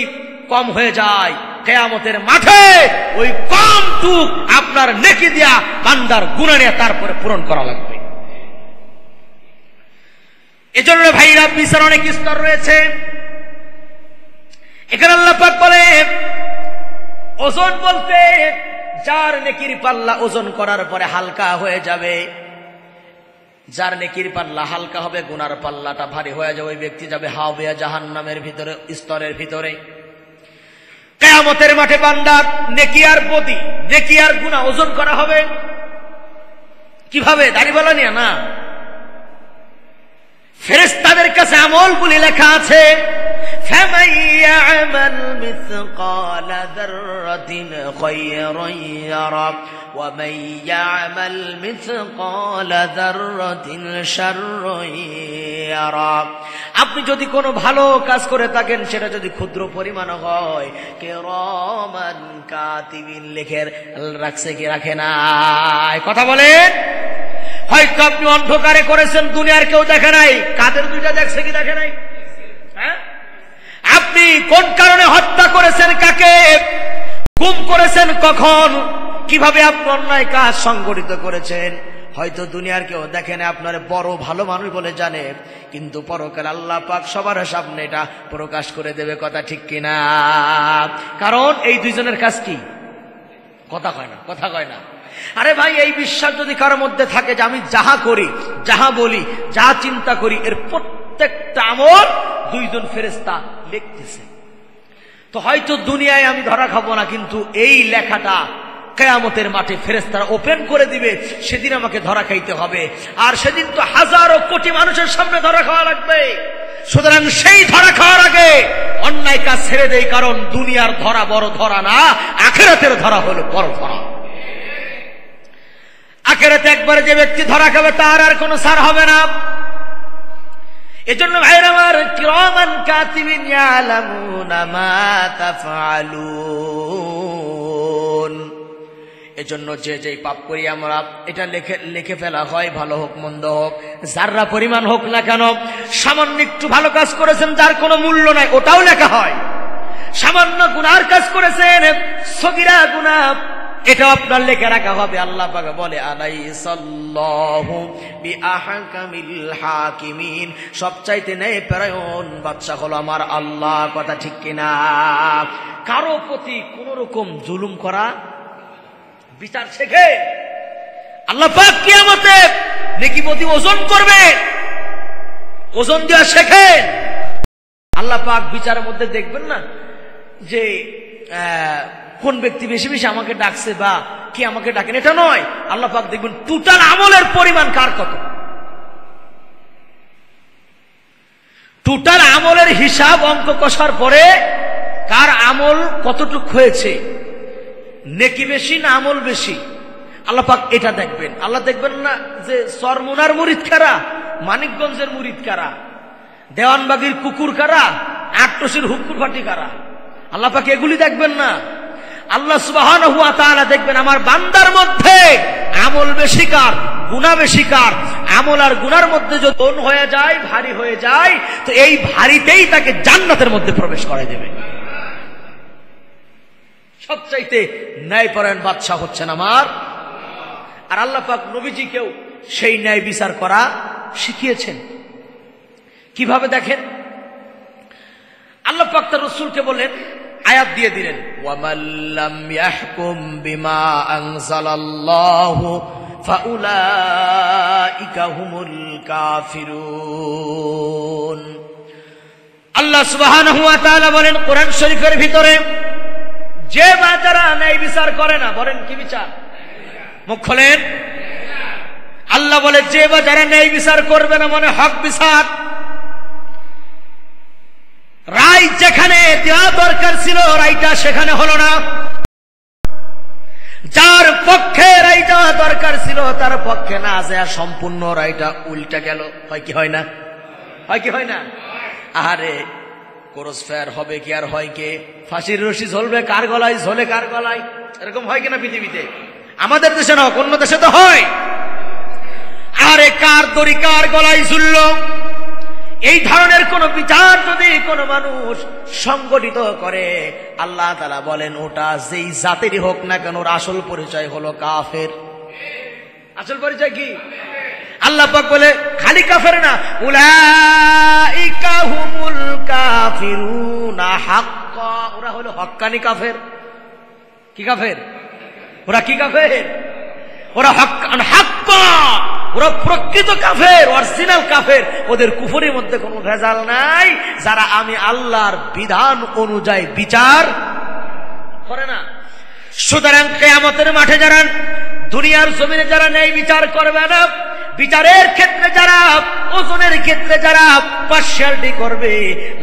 কম হয়ে যায়, কিয়ামতের মাঠে ওই কমটুক আপনার নেকি দিয়া বান্দার গুনাহ নিয়ে তারপরে পূরণ করা লাগবে। এজন্য ভাইরা, বিচার অনেক স্তর রয়েছে। এখানে আল্লাহ পাক বলে, ওজন বলতে যার নেকির পাল্লা ওজন করার পরে হালকা হয়ে যাবে, যার নেকির পাল্লা হালকা হবে, গুনার পাল্লাটা ভারী হয়ে যাবে, ওই ব্যক্তি যাবে হাওয়া জাহান্নামের ভিতরে, স্তরের ভিতরে। কিয়ামতের মাঠে বান্দার নেকি আর বদি, নেকি আর গুনাহ ওজন করা হবে কিভাবে? দাড়িওয়ালা নিয়ে না, ফেরেশতাদের কাছে আমলগুলি লেখা আছে। فَمَن يَعْمَلْ مِثْقَالَ ذَرَّةٍ خَيْرًا يَرَهُ وَمَن يَعْمَلْ مِثْقَالَ ذَرَّةٍ شَرًّا يَرَهُ। আপনি যদি কোনো ভালো কাজ করে থাকেন, সেটা যদি ক্ষুদ্র পরিমাণ হয়, কিরামান কাতিবিন লিখে রাখছে কি রাখে না? কথা বলেন। হয়তো আপনি অন্ধকারে করেছেন, দুনিয়ার কেউ দেখে নাই, কাদের দুইটা দেখছে কি দেখে নাই? হ্যাঁ, আপনি কোন কারণে হত্যা করেছেন, কাকে গুম করেছেন, কখন, কিভাবে আপনি অন্যায় কাজ সংগঠিত করেছেন, হয়তো দুনিয়ার কেউ দেখে না, আপনার বড় ভালো মানুষ বলে জানে, কিন্তু পরকাল আল্লাহ পাক সবার সামনে এটা প্রকাশ করে দেবে। কথা ঠিক কিনা? কারণ এই দুইজনের কাজ কি? কথা কয় না, কথা কয় না। আরে ভাই, এই বিশ্বাস যদি কারোর মধ্যে থাকে যে আমি যাহা করি, যাহা বলি, যা চিন্তা করি, এর প্রত্যেকটা আমল দুইজন ফেরেশতা লিখতেছে, তো হয়তো দুনিয়ায় আমি ধরা খাবো না, কিন্তু এই লেখাটা কিয়ামতের মাঠে ফেরেশতারা ওপেন করে দিবে, সেদিন আমাকে ধরা খাইতে হবে। আর সেদিন তো হাজারো কোটি মানুষের সামনে ধরা খাওয়া লাগবে। সুতরাং সেই ধরা খাওয়ার আগে অন্যায় কাজ ছেড়ে দেই, কারণ দুনিয়ার ধরা বড় ধরা না, আখিরাতের ধরা হলো বড় ধরা। আখিরাতে একবারে যে ব্যক্তি ধরা খাবে, তার আর কোনো ছাড় হবে না। এজন্য ভাইরা আমার, কিরামান কাতিবিন ইয়ালামুনা মা তাফআলুন। এজন্য যে যেই পাপ করি আমরা, এটা লিখে ফেলা হয়, ভালো হোক মন্দ হোক, যাররা পরিমাণ হোক না কেন। সামান্য একটু ভালো কাজ করেছেন, যার কোনো মূল্য নাই, ওটাও লেখা হয়। সামান্য গুনার কাজ করেছেন, সগীরা গুনাহ, এটা আপনার লেখে রাখা হবে। আল্লাহ পাক বলে আলাইসাল্লাহু বিআহকামিল হাকিমিন, সবচাইতে ন্যায়পরায়ণ বাদশা হলো আমার আল্লাহ। কথা ঠিক কিনা? কারো প্রতি কোন রকম জুলুম করা, বিচার শেখে আল্লাহ পাক কিয়ামতে নেকি প্রতি ওজন করবে, ওজন দেওয়া শেখেন। আল্লাহ পাক বিচারের মধ্যে দেখবেন না যে কোন ব্যক্তি বেশি বেশি আমাকে ডাকছে বা কি আমাকে ডাকেন, এটা নয়। আল্লাহ পাক দেখবেন টোটাল আমলের পরিমাণ কার কত, টোটাল আমলের হিসাব অঙ্ক কষার পরে কার আমল কতটুক হয়েছে, নেকি বেশি না আমল বেশি, আল্লাহ পাক এটা দেখবেন। আল্লাহ দেখবেন না যে সরমুনার মুরিদ কারা, মানিকগঞ্জের মুরিদ কারা, দেওয়ানবাগির কুকুর কারা, আটটসির হুকুর ফাটি কারা। আল্লাহ পাক এগুলি দেখবেন না। আল্লাহ সুবহানাহু ওয়া তাআলা দেখবেন আমার বান্দার মধ্যে আমল বেশি কার, গুনাহ বেশি কার। আমল আর গুনার মধ্যে যদি ওজন হয়ে যায়, ভারী হয়ে যায়, তো এই ভারীতেই তাকে জান্নাতের মধ্যে প্রবেশ করায় দেবে। সবচাইতে ন্যায়পরায়ণ বাদশা হচ্ছেন আমার। আর আল্লাহ পাক নবীজিকেও সেই ন্যায় বিচার করা শিখিয়েছেন। কিভাবে দেখেন, আল্লাহ পাক তার রাসূলকে বললেন, আয়াত দিয়ে দিলেন, ওয়ামাল্লাম ইয়াহকুম বিমা আনজালাল্লাহু ফাউলাইকা হুমুল কাফিরুন। আল্লাহ সুবহানাহু ওয়া তাআলা বলেন কোরআন শরীফের ভিতরে, যে বা যারা ন্যায় বিচার করে না, বলেন কি বিচার, মুখ খোলেন। আল্লাহ বলে যে বা যারা ন্যায় বিচার করবে না, মানে হক বিচার, রায় যেখানে দেওয়া দরকার ছিল রায়টা সেখানে হলো না, যার পক্ষে রায় দেওয়া দরকার ছিল তার পক্ষে না যায় সম্পূর্ণ রায়টা উল্টা গেল, হয় কি হয় না, হয় কি হয় না? আরে ক্রস ফায়ার হবে কি আর হয় কে, ফাঁসির রশি ঝলবে কার গলায়, ঝোলে কার গলায়, এরকম হয় কিনা পৃথিবীতে? আমাদের দেশে না, অন্য দেশে তো হয়। আরে কার দড়ি কার গলায় ঝুলল, এই ধরনের কোন বিচার যদি কোন মানুষ সংগঠিত করে, আল্লাহ তাআলা বলেন ওটা যেই জাতেরই হোক না কেন, ওর আসল পরিচয় হলো কাফের। আসল পরিচয় কি? আল্লাহ পাক বলে খালি কাফের না, উলাইকা হুমুল কাফিরুনা হাক্কা, ওরা হলো হক্কানি কাফের। কি কাফের? ওরা কি কাফের? ওরা হাক্কা, ওরা প্রকৃত কাফের, অরিজিনাল কাফের। ওদের কুফরের মধ্যে কোনো ভেজাল নাই, যারা আমি আল্লাহর বিধান অনুযায়ী বিচার করে না। সুতরাং কিয়ামতের মাঠে যারা দুনিয়ার জমিনে যারা ন্যায় বিচার করবে না, বিচারের ক্ষেত্রে যারা, ওজনের ক্ষেত্রে যারা পার্সিয়ালিটি করবে,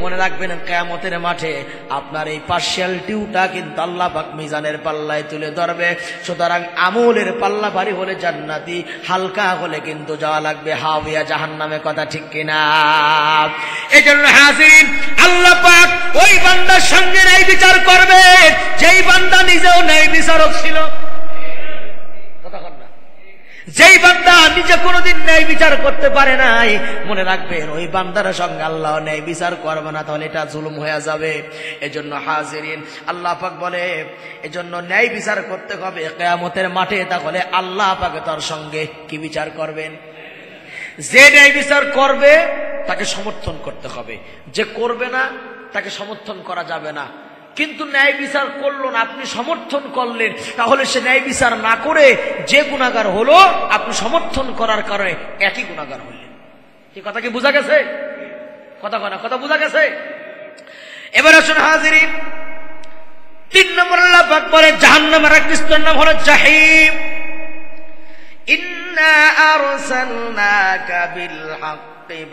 মনে রাখবেন কিয়ামতের মাঠে আপনার এই পার্সিয়ালিটিটা কিন্তু আল্লাহ পাক মিজানের পাল্লায় তুলে ধরবে। সুতরাং আমলের পাল্লা ভারী হলে জান্নাতি, হালকা হলে কিন্তু যাওয়া লাগবে হাওয়া জাহান্নামে। কথা ঠিক কিনা? এজন্য হাজির আল্লাহ পাক ওই বান্দার সঙ্গে ন্যায় বিচার করবে যেই বান্দা নিজেও ন্যায় বিচারক ছিল। যেই বান্দা নিজে কোনোদিন ন্যায় বিচার করতে পারে নাই, মনে রাখবেন ওই বান্দার সঙ্গে আল্লাহ ন্যায় বিচার করবে না, তাহলে এটা জুলুম হয়ে যাবে। এজন্য হাজিরিন আল্লাহ পাক বলে, এজন্য ন্যায় বিচার করতে হবে কিয়ামতের মাঠে। তাহলে আল্লাহ পাক তার সঙ্গে কি বিচার করবেন? যে ন্যায় বিচার করবে তাকে সমর্থন করতে হবে, যে করবে না তাকে সমর্থন করা যাবে না। কিন্তু ন্যায় বিচার করলো না, আপনি সমর্থন করলেন, তাহলে সে ন্যায় বিচার না করে যে গুনাহগার হলো, আপনি সমর্থন করার কারণে একই গুনাহগার হলেন। কি কথা কি বোঝা গেছে? কথা কয় না, কথা বোঝা গেছে? এবার আসুন হাজিরিন, 3 নম্বর আল্লাহ পাক বলে জাহান্নামের এক স্তরের নাম হলো জাহিম। ইন্না আরসালনাকা বিল হক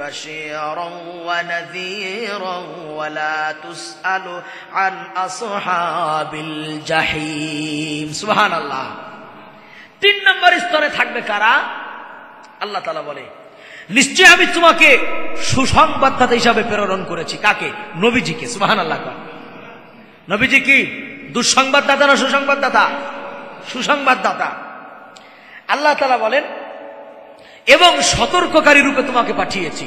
بشيرا ونذيرا ولا تسأل عن أصحاب الجحيم। সুবহান আল্লাহ। 3 নম্বর স্তরে থাকবে কারা? আল্লাহ তাআলা বলে নিশ্চয় আমি তোমাকে সুসংবাদদাতা হিসাবে প্রেরণ করেছি। কাকে? নবীজিকে। সুবহান আল্লাহ। নবীজি কি দুঃসংবাদদাতা না সুসংবাদদাতা? সুসংবাদদাতা। আল্লাহ তাআলা বলেন এবং সতর্ককারী রূপে তোমাকে পাঠিয়েছি,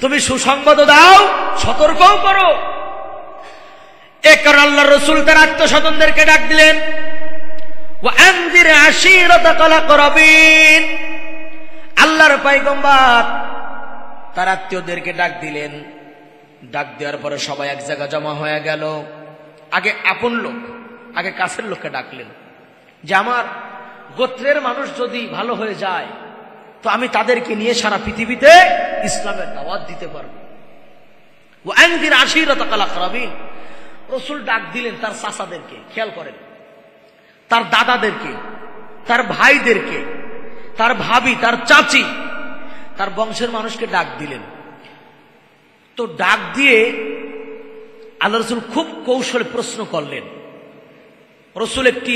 তুমি সুসংবাদ দাও, সতর্কও করো। এ কারণে আল্লাহর রাসূল তার আত্মস্বজনদেরকে ডাক দিলেন, ওয়ানজির আশীরাতাকাল আকরাবিন। আল্লাহর পয়গম্বর তার আত্মীয়দেরকে ডাক দিলেন। ডাক দেওয়ার পরে সবাই এক জায়গা জমা হয়ে গেল। আগে আপন লোক, আগে কাছের লোককে ডাকলেন যে আমার গোত্রের মানুষ যদি ভালো হয়ে যায় তো আমি তাদেরকে নিয়ে সারা পৃথিবীতে ইসলামের দাওয়াত দিতে পারবো। ওয়ানজির আশীরাতাকাল আকরাবিন। রাসূল ডাক দিলেন তার চাচাদেরকে, খেয়াল করেন, তার দাদাদেরকে, তার ভাইদেরকে, তার ভাবি, তার চাচি, তার বংশের মানুষকে ডাক দিলেন। তো ডাক দিয়ে আল্লাহ রাসূল খুব কৌশলে প্রশ্ন করলেন। রাসূল একটি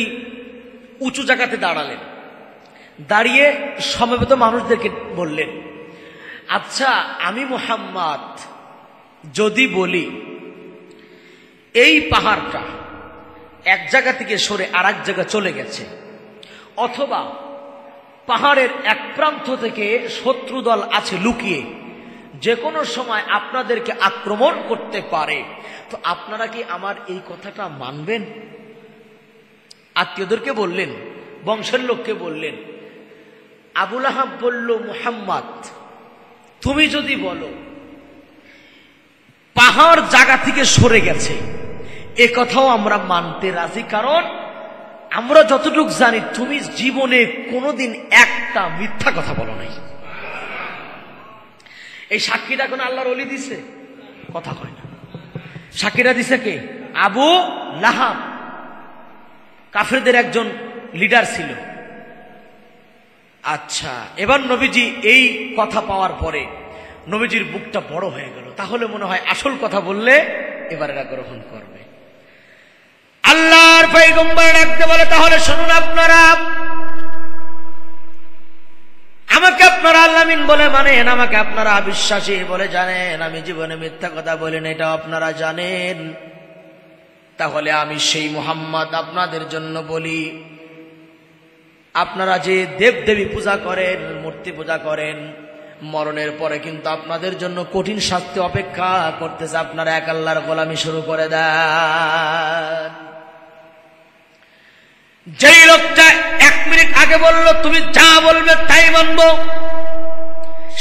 উঁচু জায়গাতে দাঁড়ালেন, দাঁড়িয়ে সমবেত মানুষদেরকে বললেন, আচ্ছা আমি মুহাম্মদ যদি বলি এই পাহাড়টা এক জায়গা থেকে সরে আর এক জায়গা চলে গেছে, অথবা পাহাড়ের এক প্রান্ত থেকে শত্রু দল আছে লুকিয়ে, যে কোনো সময় আপনাদেরকে আক্রমণ করতে পারে, তো আপনারা কি আমার এই কথাটা মানবেন? আত্মীয়দেরকে বললেন, বংশের লোককে বললেন। আবু লাহাব বলল, মুহাম্মদ তুমি যদি বলো পাহাড় জায়গা থেকে সরে গেছে, এ কথাও আমরা মানতে রাজি, কারণ আমরা যতটুকু জানি তুমি জীবনে কোনোদিন একটা মিথ্যা কথা বলো নাই। এই সাক্ষীটা কোন আল্লাহর ওলি দিছে? কথা কয় না। সাক্ষীটা দিছে কে? আবু লাহাব, কাফেরদের একজন লিডার ছিল। আচ্ছা, এবার নবীজি এই কথা পাওয়ার পরে নবীজির বুকটা বড় হয়ে গেল। তাহলে মনে হয় আসল কথা বললে এবার এরা গ্রহণ করবে। আল্লাহর পয়গম্বর ডাকতে বলে, তাহলে শুনুন, আপনারা আমাকে আপনারা আল্লামিন বলে মানেন, আমাকে আপনারা বিশ্বাসী বলে জানেন, আমি জীবনে মিথ্যা কথা বলেন এটা আপনারা জানেন। তাহলে আমি সেই মুহাম্মদ আপনাদের জন্য বলি, আপনারা যে দেবদেবী পূজা করেন, মূর্তি পূজা করেন, মরণের পরে কিন্তু আপনাদের জন্য কঠিন শাস্তি অপেক্ষা করতেছে। আপনারা এক আল্লাহর গোলামি শুরু করে দেন। যেই লোকটা 1 মিনিট আগে বলল তুমি যা বলবে তাই মানব,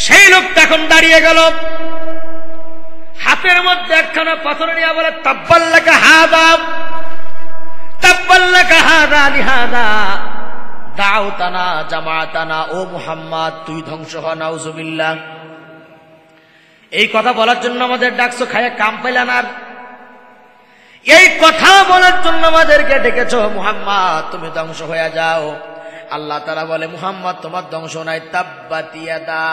সেই লোকটা এখন দাঁড়িয়ে গেল, হাতের মধ্যে একখানা পাথর নিয়ে বলে, তাব্বাল্লাকা হাদা, তাব্বাল্লাকা হাদা লিহাদা দাউতানা জামাতানা। ও মুহাম্মদ তুই ধ্বংস হ, নাউজুবিল্লাহ। এই কথা বলার জন্য আমাদের ডাকছো, খায়া কাম পাইলাম আর এই কথা বলার জন্য আমাদেরকে ডেকেছো। মুহাম্মদ তুমি ধ্বংস হয়ে যাও। আল্লাহ তাআলা বলে, মুহাম্মদ তোমার ধ্বংস নাই। তাব্বাত ইয়াদা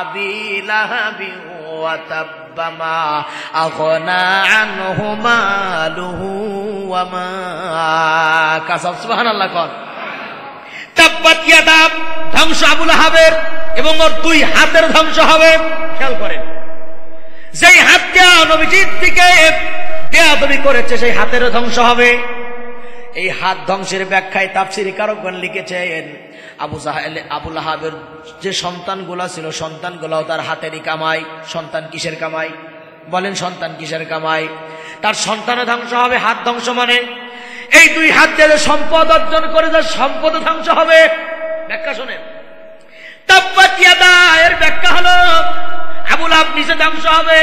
আবি লাহাবি ওয়া তাব্বা মা আগনা আনহু মালুহু ওয়া মা কাসাব। সুবহানাল্লাহ। কোন তাব্বাত ইয়াদা, ধ্বংস আবু লাহাবের এবং ওর 2 হাতের ধ্বংস হবে। খেয়াল করেন, যেই হাতটা নবীজির দিকে বেয়াদবি করেছে সেই হাতের ধ্বংস হবে। এই হাত ধ্বংসের ব্যাখ্যায় তাফসীরে কারকগণ লিখেছেন, আবু লাহাবের যে সন্তানগুলা ছিল, সন্তানগুলাও তার হাতেরই কামাই। সন্তান কিসের কামাই? বলেন, সন্তান কিসের কামাই? তার সন্তানও ধ্বংস হবে। হাত ধ্বংস মানে এই 2 হাত দিয়ে সম্পদ অর্জন করে তার সম্পদ ধ্বংস হবে। ব্যাখ্যা শোনেন, তাব্বাত ইয়াদা এর ব্যাখ্যা হলো আবু লাহাব নিজে ধ্বংস হবে,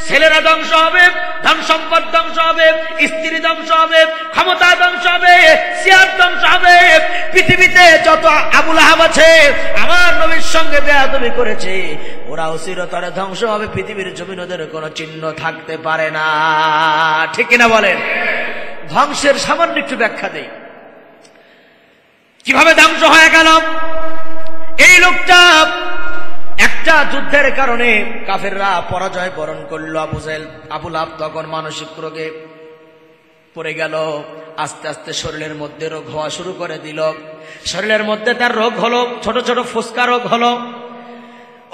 ছেলেরা ধ্বংস হবে, ধন সম্পদ ধ্বংস হবে, স্ত্রী ধ্বংস হবে, ক্ষমতা ধ্বংস হবে, সিয়ার ধ্বংস হবে। পৃথিবীতে যত আবু লাহাব আছে আমার নবীর সঙ্গে বেয়াদবি করেছে, ওরাও চিরতরে ধ্বংস হবে। পৃথিবীর জমিন ওদের কোনো চিহ্ন থাকতে পারে না। ঠিক কিনা বলেন? ধ্বংসের সামান্য একটু ব্যাখ্যা দেই, কিভাবে ধ্বংস হয়ে গেল। এই লোকটা একটা যুদ্ধের কারণে কাফেররা পরাজয় বরণ করলো। আবু লাহাব তখন মানসিক রোগে পড়ে গেল। আস্তে আস্তে শরীরের মধ্যে রোগ হওয়া শুরু করে দিল। শরীরের মধ্যে তার রোগ হলো, ছোট ছোট ফুসকা রোগ হলো।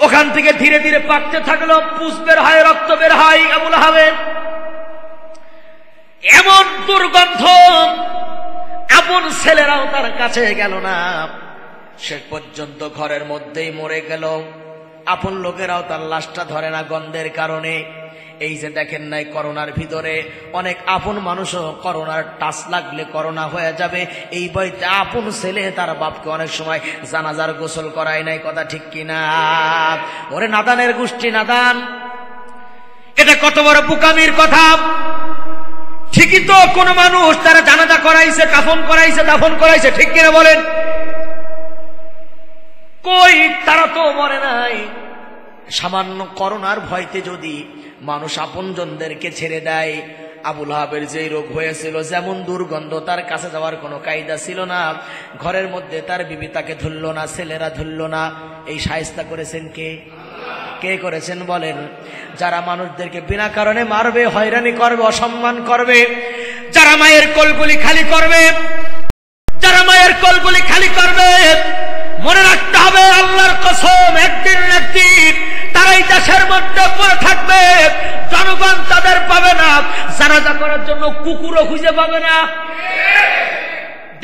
ওখান থেকে ধীরে ধীরে পাকতে থাকলো, পুষ বের হয়, রক্ত বের হয় আবু লাহাবের। এমন দুর্গন্ধ, আপন ছেলেরাও তার কাছে গেল না। শেষ পর্যন্ত ঘরের মধ্যেই মরে গেল। আপন লোকেরাও তার লাশটা ধরে না গন্ধের কারণে। এই যে দেখেন নাই করোনার ভিতরে অনেক আপন মানুষও করোনার টাচ লাগলে করোনা হয়ে যাবে, এই বইতে আপন ছেলে তার বাপকে অনেক সময় জানাজার গোসল করায় নাই। কথা ঠিক কিনা? ওরে নাদানের গোষ্ঠী নাদান, এটা কত বড় বোকামির কথা। ঠিকই তো কোন মানুষ তারা জানাজা করাইছে, কাফন করাইছে, দাফন করাইছে, ঠিক কিনা বলেন? কই, তারা তো মরে নাই। সামান্য করোনার ভয়তে যদি মানুষ আপনজনদেরকে ছেড়ে দেয়, আবুল আহাবের যেই রোগ হয়েছিল, যেমন দুর্গন্ধ, তার কাছে যাওয়ার কোনো কায়দা ছিল না। ঘরের মধ্যে তার বিবি তাকে ধরল না, ছেলেরা ধরল না। এই শায়েস্তা করেছেন কে? কে করেছেন বলেন? যারা মানুষদেরকে বিনা কারণে মারবে, হয়রানি করবে, অসম্মান করবে, যারা মায়ের কোলগুলি খালি করবে, যারা মায়ের কোলগুলি খালি করবে, মনে রাখতে হবে আল্লাহর কসম, একদিন না একদিন তারা এই দেশের মধ্যে পড়ে থাকবে। জনগণ তাদের পাবে না, জানাজা করার জন্য কুকুরও খুঁজে পাবে না।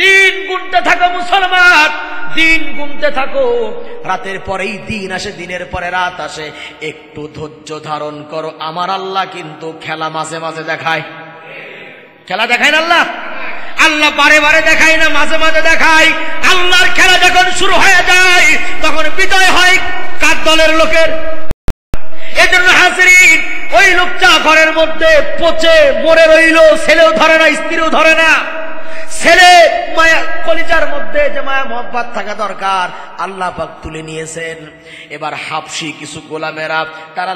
দিন গুনতে থাকো মুসলমান, দিন গুনতে থাকো। রাতের পরেই দিন আসে, দিনের পরে রাত আসে। একটু ধৈর্য ধারণ করো। আমার আল্লাহ কিন্তু খেলা মাঝে মাঝে দেখায়। খেলা দেখায় না আল্লাহ? আল্লাহ বারে বারে দেখায় না, মাঝে মাঝে দেখায়। আল্লাহর খেলা যখন শুরু হয়ে যায় তখন বিজয় হয় কার দলের লোকের। এজন্য হাজিরিন, ওই লোকটা ঘরের মধ্যে পচে মরে রইল, ছেলেও ধরে না, স্ত্রীও ধরে না। ছেলে মায়া কলিজার মধ্যে যে মায়া মোহাব্বত থাকা দরকার, আল্লাহ পাক তুলে নিয়েছেন। এবার হাবশি কিছু গোলামেরা তারা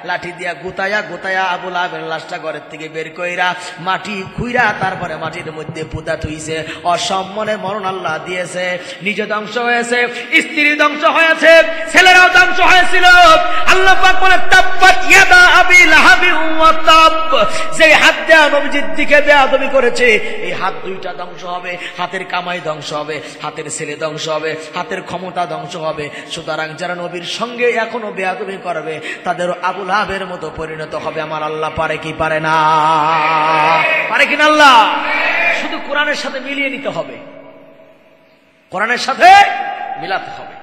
লাঠি দিয়া গুতায়া আবুল আহাবের লাশটা ঘরের থেকে বের কইরা মাটি খুইরা তারপরে মাটির মধ্যে পুঁতা থুইছে। অসম্মানে মরণ আল্লাহ দিয়েছে। নিজে ধ্বংস হয়েছে, স্ত্রী ধ্বংস হয়েছে, ছেলেরাও ধ্বংস হয়েছিল। আল্লাহ পাক বলে তাব্বাত ইয়াদা আবি লাহাবি ওয়া তাব, যে হাত দেয়া নবীজির দিকে বেয়াদবি করেছে, এই হাত দুইটা ধ্বংস হবে, হাতের কামাই ধ্বংস হবে, হাতের ছেলে ধ্বংস হবে, হাতের ক্ষমতা ধ্বংস হবে। সুতরাং যারা নবীর সঙ্গে এখনো বেয়াদবি করবে তাদেরও আবুল আহাবের মতো পরিণত হবে। আমার আল্লাহ পারে কি পারে না? পারে কিনা আল্লাহ? শুধু কোরআনের সাথে মিলিয়ে নিতে হবে, কোরআনের সাথে মিলাতে হবে।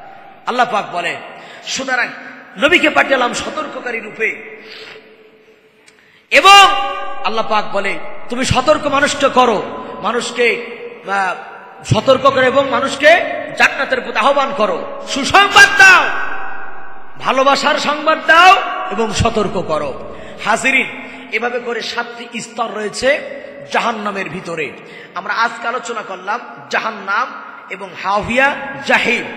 আল্লাহ পাক বলে, সুতরাং নবীকে পাঠালাম সতর্ককারী রূপে। এবং আল্লাহ পাক বলে, তুমি সতর্ক মানুষকে করো, মানুষকে সতর্ক করো এবং মানুষকে জান্নাতের প্রতি আহ্বান করো, সুসংবাদ দাও, ভালোবাসার সংবাদ দাও এবং সতর্ক করো। হাজিরিন, এভাবে করে 7টি স্তর রয়েছে জাহান্নামের ভিতরে। আমরা আজকে আলোচনা করলাম জাহান্নাম এবং হাভিয়া জাহিম।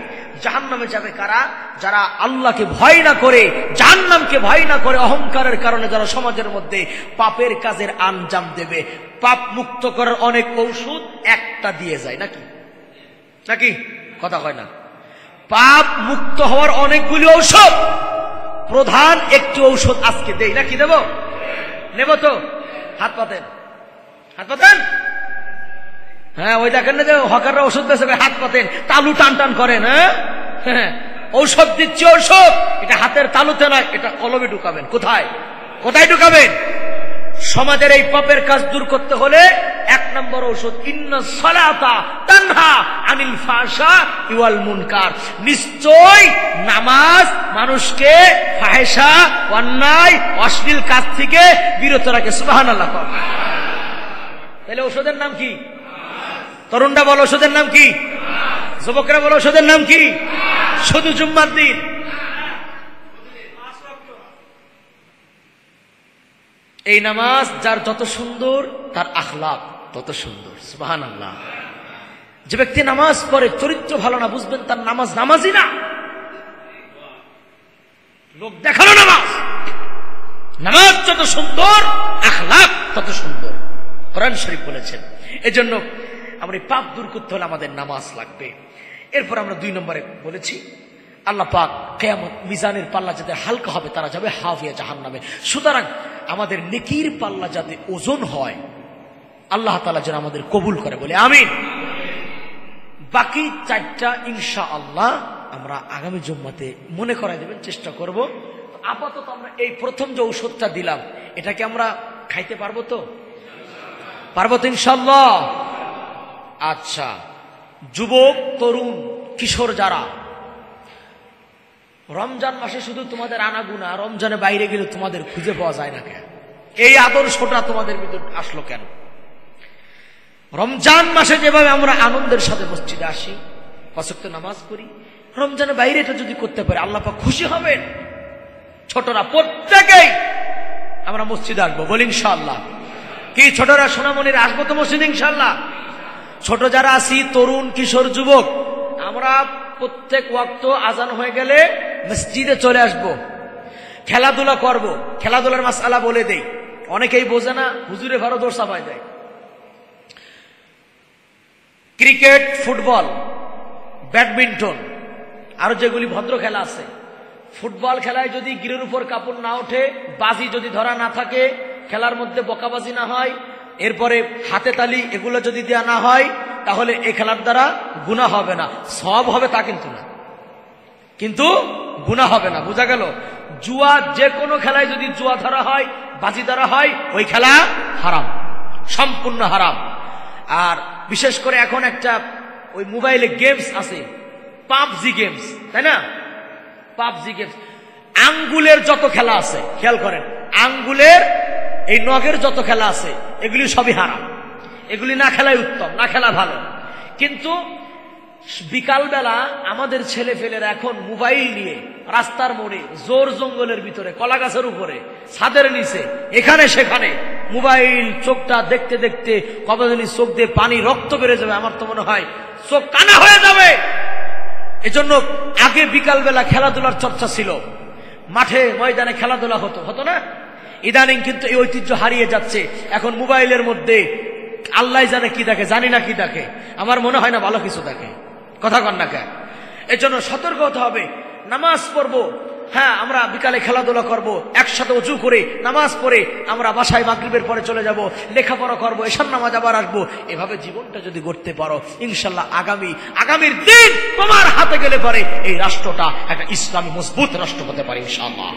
জাহান্নামে যাবে কারা? যারা আল্লাহকে ভয় না করে, জাহান্নামকে ভয় না করে, অহংকারের কারণে যারা সমাজের মধ্যে পাপের কাজের আঞ্জাম দেবে। পাপ মুক্ত করার অনেক ঔষধ একটা দিয়ে যায়, নাকি নাকি কথা হয় না? পাপ মুক্ত হওয়ার অনেকগুলি ঔষধ, প্রধান একটি ঔষধ আজকে দেই, নাকি দেব? নেব তো? হাত পাতেন, হাত পাতেন। হ্যাঁ, ওই দেখেন না যে হকাররা ওষুধ বেছে, হাত পাতেন, তালু টান টান করেন। হ্যাঁ, ঔষধ দিচ্ছি, ঔষধ। এটা হাতের তালুতে নয়, এটা কলমে ঢুকাবেন। কোথায় কোথায় ঢুকাবেন? সমাজের এই পাপের কাজ দূর করতে হলে 1 নম্বর ঔষধ, ইন্নাস সালাতা তানহা আনিল ফাহশা ওয়াল মুনকার। নিশ্চয় নামাজ মানুষকে ফাহেশা, অন্যায়, অশ্লীল কাজ থেকে বিরত রাখে। সুবহানাল্লাহ। তাহলে ঔষধের নাম কি? তরুণরা বলো ওষুধের নাম কি? যুবকরা বলো ওষুধের নাম কি? শুধু জুম্মার দিন এই নামাজ যার যত সুন্দর, তার আখলাক তত সুন্দর। সুবহানাল্লাহ। যে ব্যক্তি নামাজ পড়ে চরিত্র ভালো না, বুঝবেন তার নামাজ নামাজই না, লোক দেখানো নামাজ। নামাজ যত সুন্দর, আখলাক তত সুন্দর, কোরআন শরীফ বলেছেন। এজন্য আমরা এই পাপ দূর করতে হলে আমাদের নামাজ লাগবে। এরপর আমরা 2 নম্বরে বলেছি, আল্লাহ পাক কিয়ামত মিজানের পাল্লা যাদের হালকা হবে তারা যাবে হাভিয়া জাহান্নামে। সুতরাং আমাদের নেকির পাল্লা যাতে ওজন হয়, আল্লাহ তাআলা যেন আমাদের কবুল করে, বলে আমিন। বাকি 4টা ইনশাআল্লাহ আমরা আগামী জুম্মাতে মনে করাই দেবেন, চেষ্টা করব। আপাতত আমরা এই প্রথম যে ঔষধটা দিলাম, এটাকে আমরা খাইতে পারবো তো? পারবো তো ইনশাআল্লাহ? আচ্ছা, যুবক, তরুণ, কিশোর যারা রমজান মাসে শুধু তোমাদের আনাগুনা, রমজানে বাইরে গেলে তোমাদের খুঁজে পাওয়া যায় না কেন? এই আদর্শটা তোমাদের ভিতর আসলো কেন? রমজান মাসে যেভাবে আমরা আনন্দের সাথে মসজিদে আসি, 5 ওয়াক্ত নামাজ পড়ি, রমজানের বাইরে এটা যদি করতে পারি আল্লাহ পাক খুশি হবেন। ছোটরা প্রত্যেকেই আমরা মসজিদে আসবো, বলি ইনশাআল্লাহ। কি ছোটরা, সোনামণিরা আসবো তো মসজিদে ইনশাআল্লাহ? ছোট যারা আছি, তরুণ, কিশোর, যুবক, আমরা প্রত্যেক ওয়াক্ত আজান হয়ে গেলে মসজিদে চলে আসব, খেলাধুলা করব। খেলাধুলার মাসআলা বলে দেই, অনেকেই বোঝে না, হুজুরে ভারত দৌড় চাপায় দেয়। ক্রিকেট, ফুটবল, ব্যাডমিন্টন, আরো যেগুলি ভদ্র খেলা আছে, ফুটবল খেলায় যদি গিরের উপর কাপড় না ওঠে, বাজি যদি ধরা না থাকে, খেলার মধ্যে বকাবাজি না হয়, এরপরে হাতে তালি এগুলো যদি দেওয়া না হয়, তাহলে এই খেলার দ্বারা গুনাহ হবে না। সওয়াব হবে তা কিন্তু না, কিন্তু গুনাহ হবে না। বোঝা গেল? জুয়া, যে কোনো খেলায় যদি জুয়া ধরা হয়, বাজি ধরা হয়, ওই খেলা হারাম, সম্পূর্ণ হারাম। আর বিশেষ করে এখন একটা ওই মোবাইলে গেমস আছে, পাবজি গেমস, তাই না? পাবজি গেমস, আঙ্গুলের যত খেলা আছে, খেয়াল করেন, আঙ্গুলের এই নগের যত খেলা আছে, এগুলি সবই হারাম। এগুলি না খেলাই উত্তম, না খেলা ভালো। কিন্তু বিকালবেলা আমাদের ছেলে ফেলেরা এখন মোবাইল নিয়ে রাস্তার মোড়ে, জোর জঙ্গলের ভিতরে, কলা গাছের উপরে, ছাদের নিচে, এখানে সেখানে মোবাইল, চোখটা দেখতে দেখতে কবে জানি চোখ দিয়ে পানি, রক্ত বেড়ে যাবে, আমার তো মনে হয় চোখ কানা হয়ে যাবে। এজন্য আগে বিকালবেলা খেলাধুলার চর্চা ছিল, মাঠে ময়দানে খেলাধুলা হতো না? ইদানিং কিন্তু এই ঐতিহ্য হারিয়ে যাচ্ছে। এখন মোবাইলের মধ্যে আল্লাহ জানে কি দেখে, জানি না কি দেখে, আমার মনে হয় না ভালো কিছু দেখে। কথা কন না কেন? এর জন্য সতর্ক হতে হবে। নামাজ পড়বো, হ্যাঁ আমরা বিকালে খেলাধুলা করব, একসাথে ওযু করে নামাজ পড়ে আমরা বাসায় মাগরিবের পরে চলে যাব, লেখাপড়া করব, এশার নামাজ আবার আসবো। এভাবে জীবনটা যদি গড়তে পারো, ইনশাল্লাহ আগামীর দিন তোমার হাতে গেলে পরে এই রাষ্ট্রটা একটা ইসলামী মজবুত রাষ্ট্র হতে পারে ইনশাআল্লাহ।